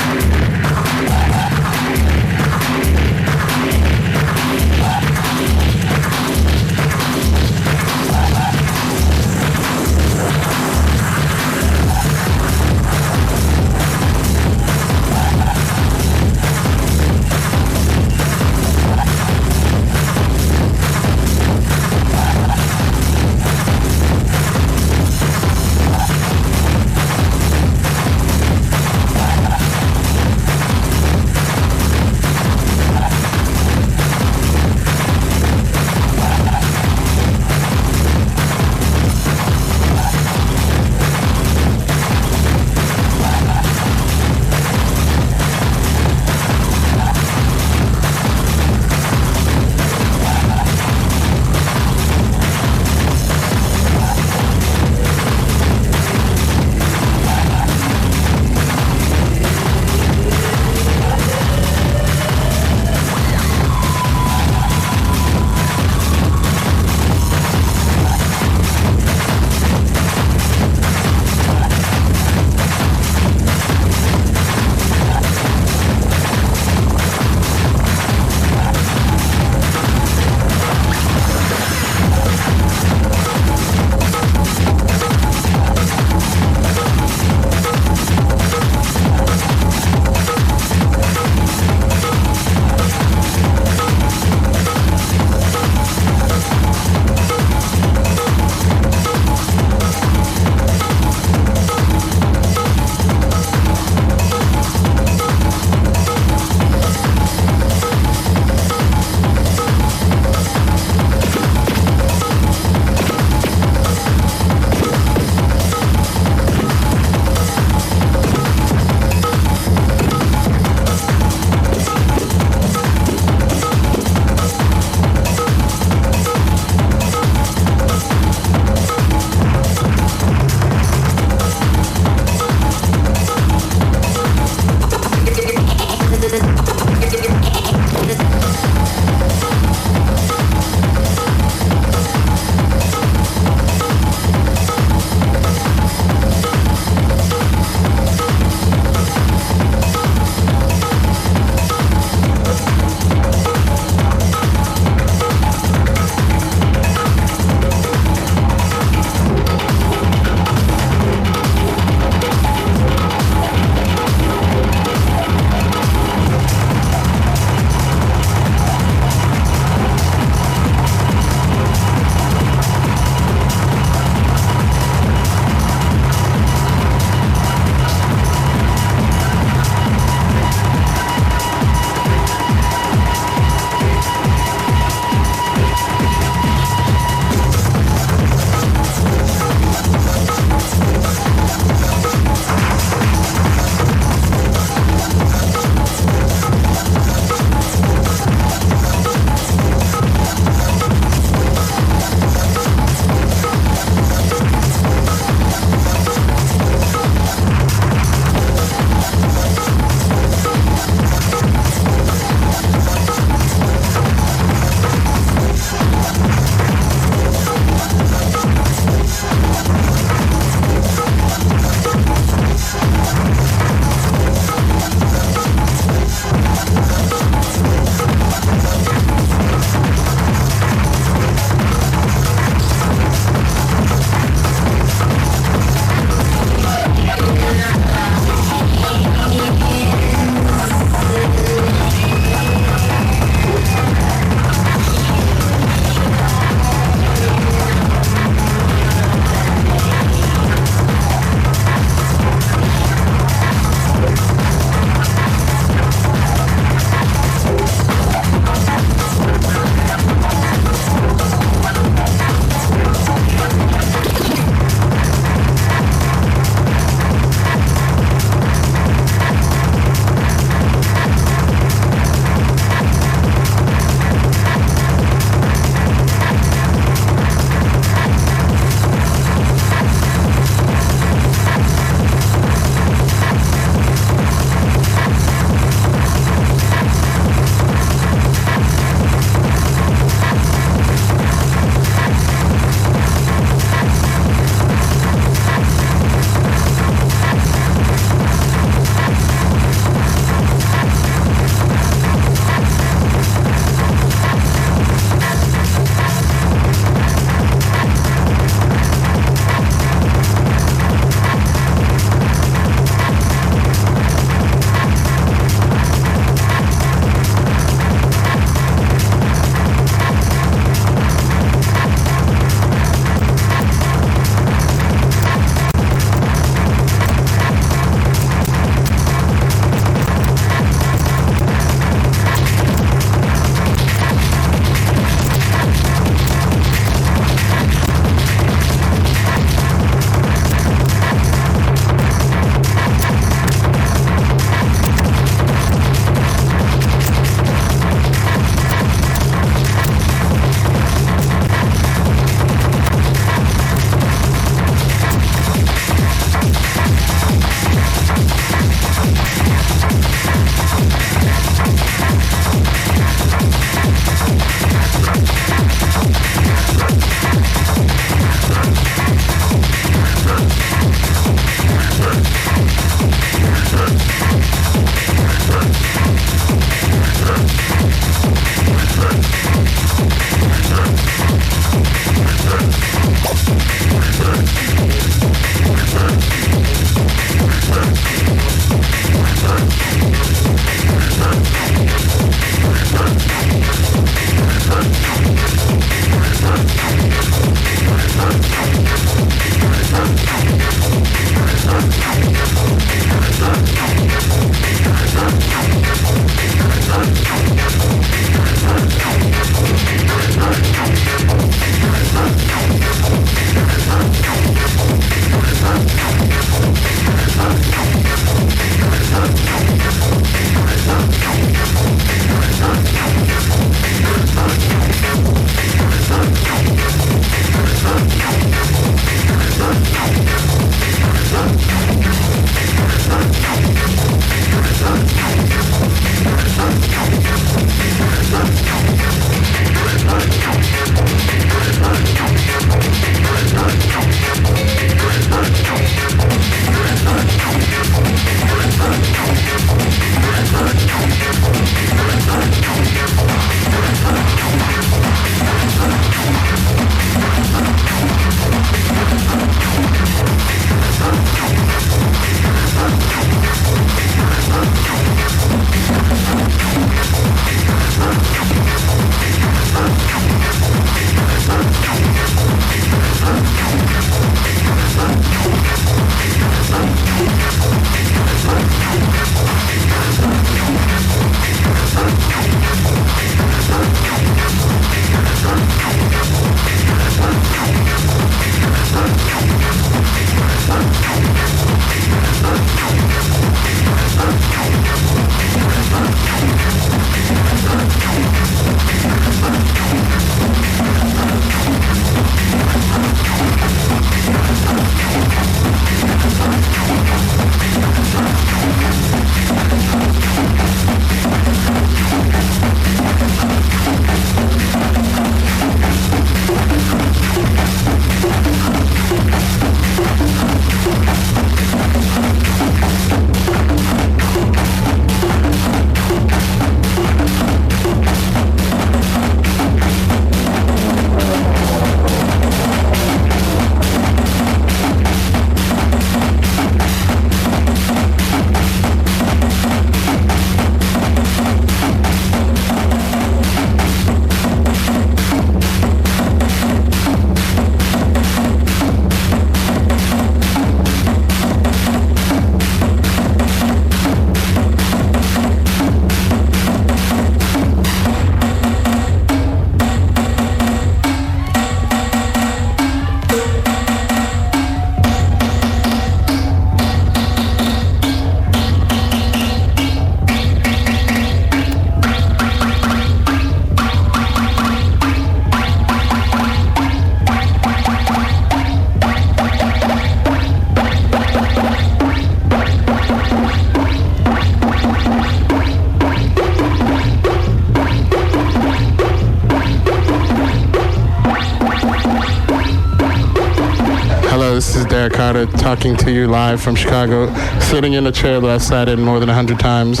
[SPEAKER 12] Yo, this is Derek Carter talking to you live from Chicago, sitting in a chair that I've sat in more than 100 times,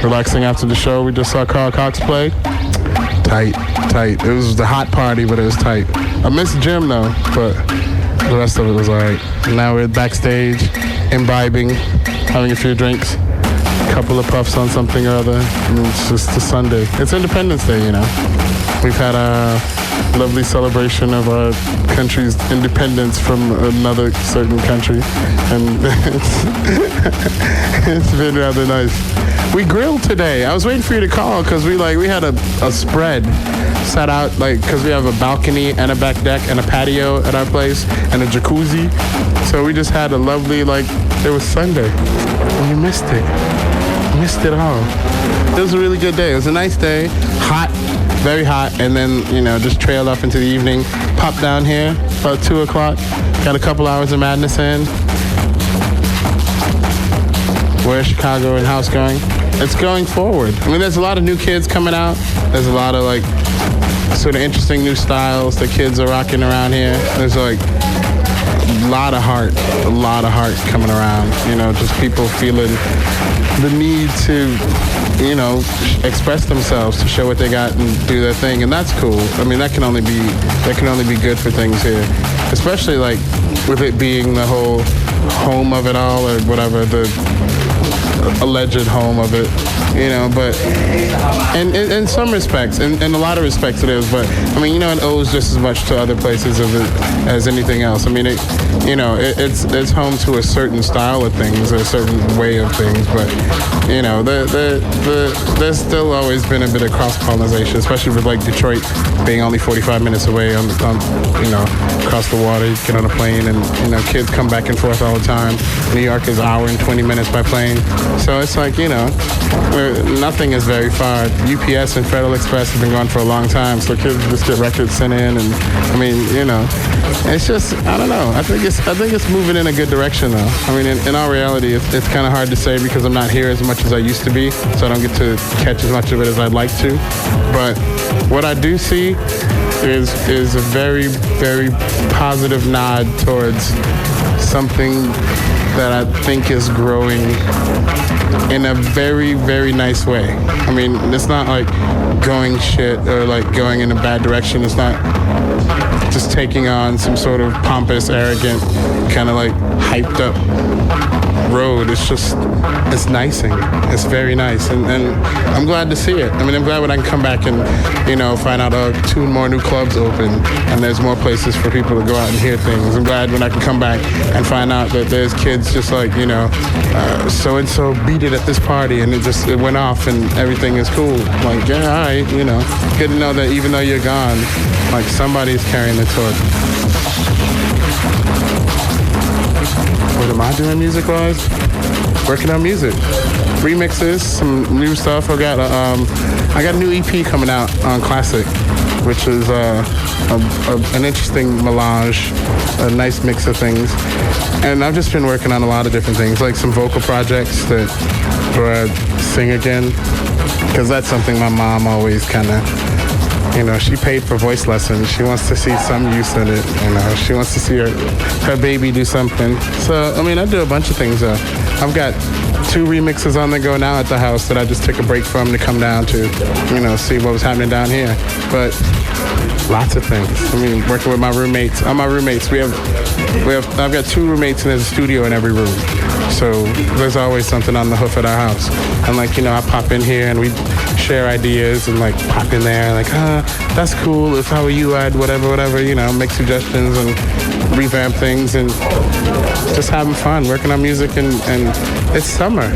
[SPEAKER 12] relaxing after the show. We just saw Carl Cox play. Tight. It was the hot party, but it was tight. I missed Jim, though, but the rest of it was all right. And now we're backstage, imbibing, having a few drinks, a couple of puffs on something or other. And it's just a Sunday. It's Independence Day, you know. We've had a lovely celebration of our country's independence from another certain country, and it's been rather nice. We grilled today. I was waiting for you to call because we had a spread set out, because we have a balcony and a back deck and a patio at our place and a jacuzzi. So we just had a lovely, it was Sunday. And you missed it. Missed it all. It was a really good day. It was a nice day. Hot. Very hot, and then, just trailed off into the evening. Popped down here about 2 o'clock. Got a couple hours of madness in. Where's Chicago and house going? It's going forward. I mean, there's a lot of new kids coming out. There's a lot of, sort of interesting new styles that kids are rocking around here. There's, a lot of heart coming around. Just people feeling the need to, express themselves, to show what they got and do their thing, and that's cool. I mean, that can only be good for things here, especially with it being the whole home of it all, or whatever, the alleged home of it, but in some respects, in a lot of respects it is, but I mean, it owes just as much to other places as anything else. I mean, it's home to a certain style of things, a certain way of things, but there's still always been a bit of cross-pollination, especially with Detroit being only 45 minutes away on across the water. You get on a plane and kids come back and forth all the time. New York is an hour and 20 minutes by plane. So it's nothing is very far. UPS and Federal Express have been going for a long time, so kids just get records sent in, and I mean, it's just, I don't know. I think it's moving in a good direction, though. I mean, in all reality, it's kind of hard to say because I'm not here as much as I used to be, so I don't get to catch as much of it as I'd like to. But what I do see is a very, very positive nod towards something that I think is growing in a very, very nice way. I mean, it's not going shit or going in a bad direction. It's not just taking on some sort of pompous, arrogant, kind of hyped up road. It's just, it's nicing. It's very nice, and I'm glad to see it. I mean, I'm glad when I can come back and find out 2 more new clubs open and there's more places for people to go out and hear things. I'm glad when I can come back and find out that there's kids just so and so beat it at this party and it went off and everything is cool. Yeah, all right, good to know that even though you're gone, somebody's carrying the torch. What am I doing music-wise? Working on music. Remixes, some new stuff. I got a new EP coming out on Classic, which is an interesting melange, a nice mix of things. And I've just been working on a lot of different things, some vocal projects where I sing again, because that's something my mom always kind of, she paid for voice lessons. She wants to see some use in it. She wants to see her baby do something. So, I mean, I do a bunch of things. I've got 2 remixes on the go now at the house that I just took a break from to come down to, see what was happening down here. But lots of things. I mean, working with my roommates. I've got 2 roommates and there's a studio in every room. So there's always something on the hoof at our house. And I pop in here and we share ideas and pop in there and that's cool. If how you add whatever, make suggestions and revamp things and just having fun, working on music and it's summer.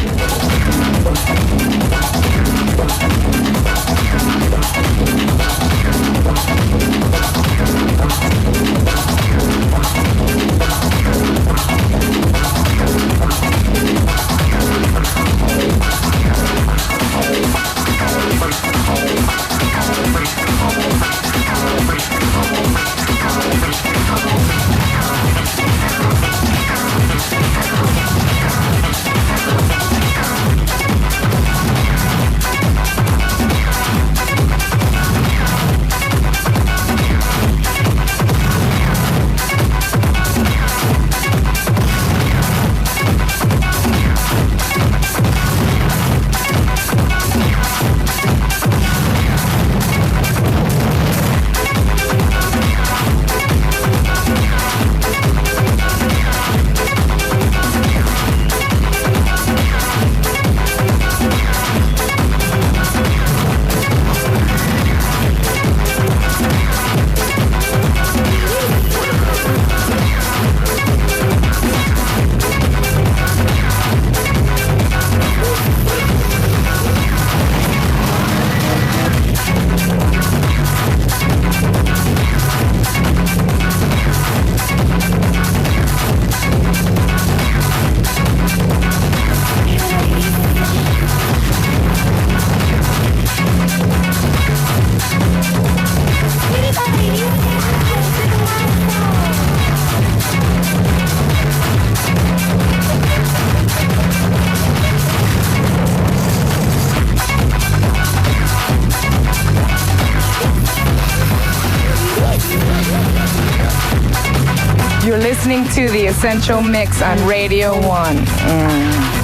[SPEAKER 10] listening to The Essential Mix on Radio 1.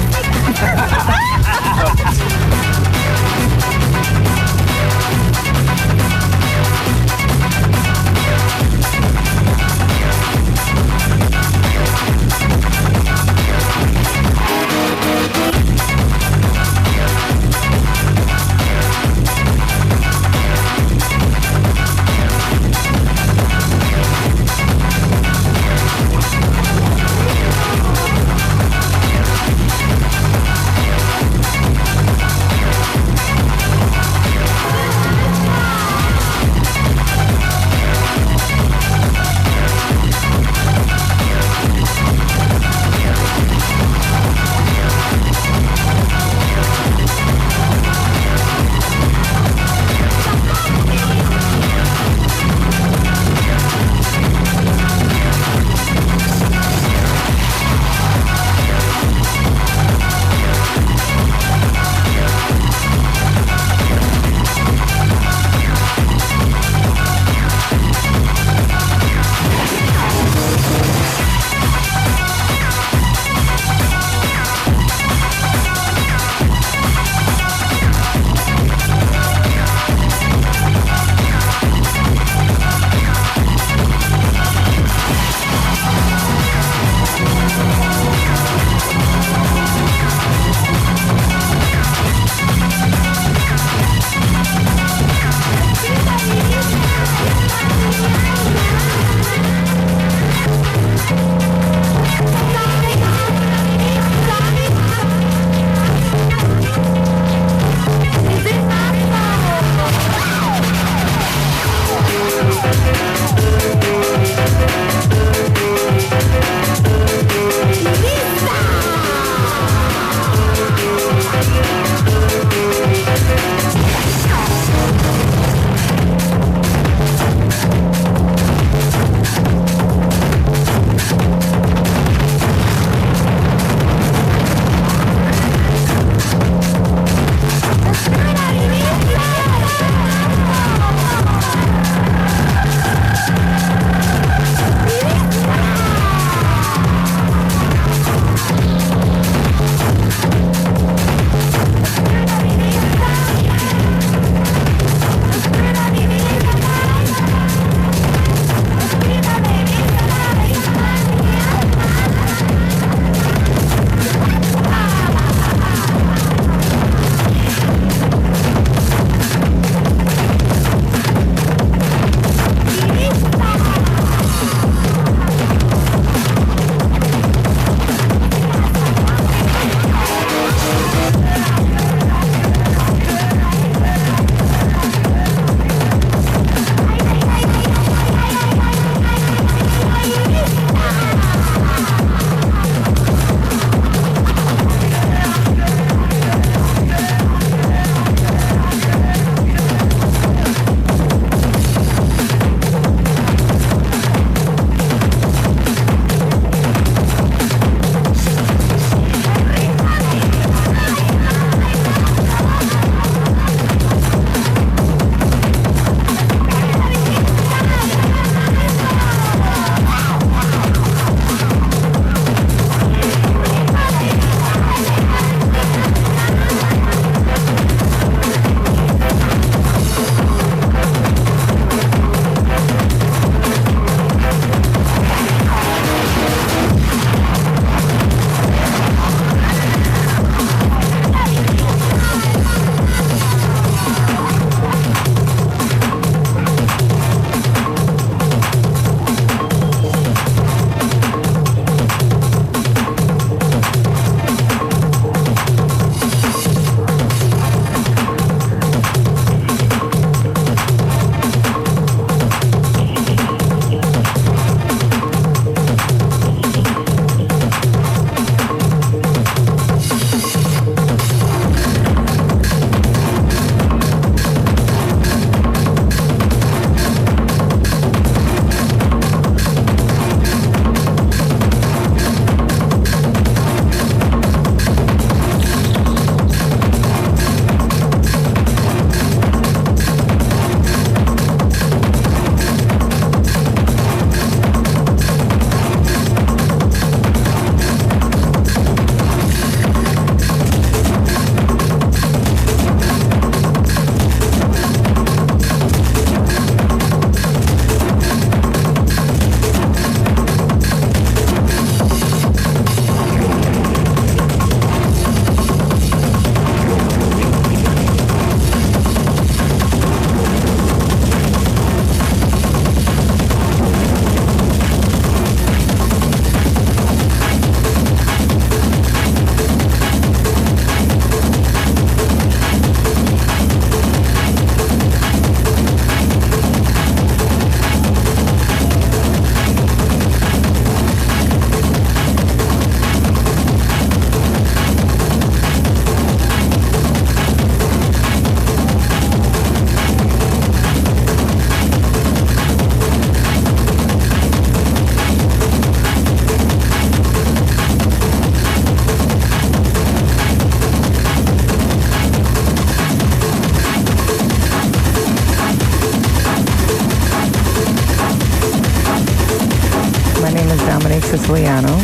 [SPEAKER 6] Dominique Siciliano.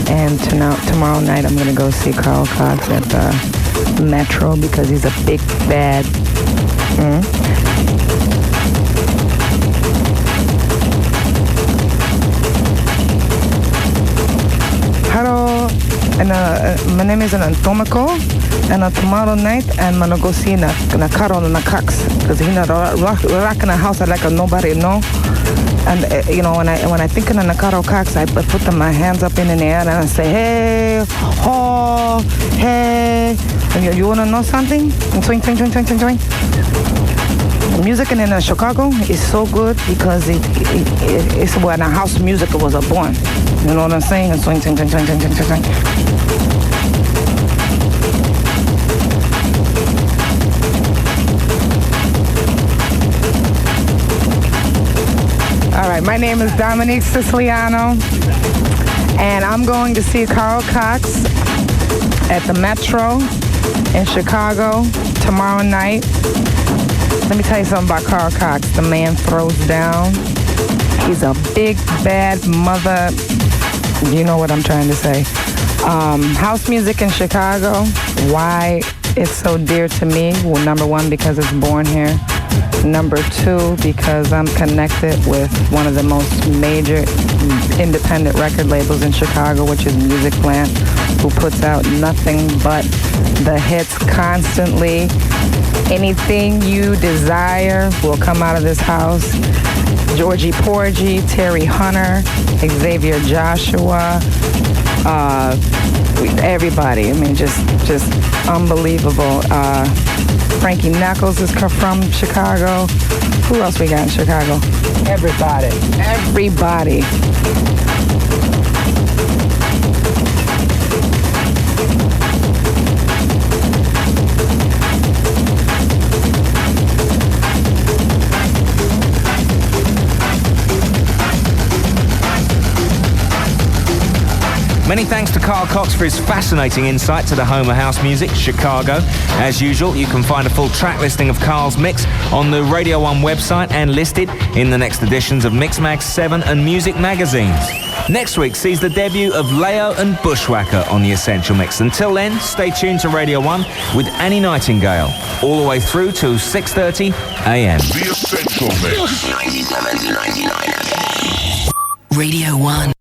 [SPEAKER 6] And tomorrow night I'm going to go see Carl Cox at the Metro because he's a big, bad... Hello, and my name is Antomico, and tomorrow night I'm gonna go see Carl Cox because he's not rocking a house like a nobody know. And when I think of Carl Cox, I put my hands up in the air and I say, hey, ho, hey. And you wanna know something? Swing, swing, swing, swing, swing, swing. Music in Chicago is so good because it's where the house music was born. You know what I'm saying? And swing, swing, swing, swing, swing, swing, swing. All right, my name is Dominique Siciliano, and I'm going to see Carl Cox at the Metro in Chicago tomorrow night. Let me tell you something about Carl Cox. The man throws down. He's a big, bad mother. You know what I'm trying to say. House music in Chicago, why it's so dear to me? Well, number one, because it's born here. Number two, because I'm connected with one of the most major independent record labels in Chicago, which is Music Plant, who puts out nothing but the hits constantly. Anything you desire will come out of this house. Georgie Porgy, Terry Hunter, Xavier Joshua, everybody. I mean, just unbelievable. Frankie Knuckles is from Chicago. Who else we got in Chicago? Everybody.
[SPEAKER 4] Many thanks to Carl Cox for his fascinating insight to the home of house music, Chicago. As usual, you can find a full track listing of Carl's mix on the Radio 1 website and listed in the next editions of Mixmag 7 and Music magazines. Next week sees the debut of Leo and Bushwhacker on the Essential Mix. Until then, stay tuned to Radio 1 with Annie Nightingale, all the way through to 6:30 a.m.
[SPEAKER 1] The Essential Mix.
[SPEAKER 3] 97 to 99 FM. Radio 1.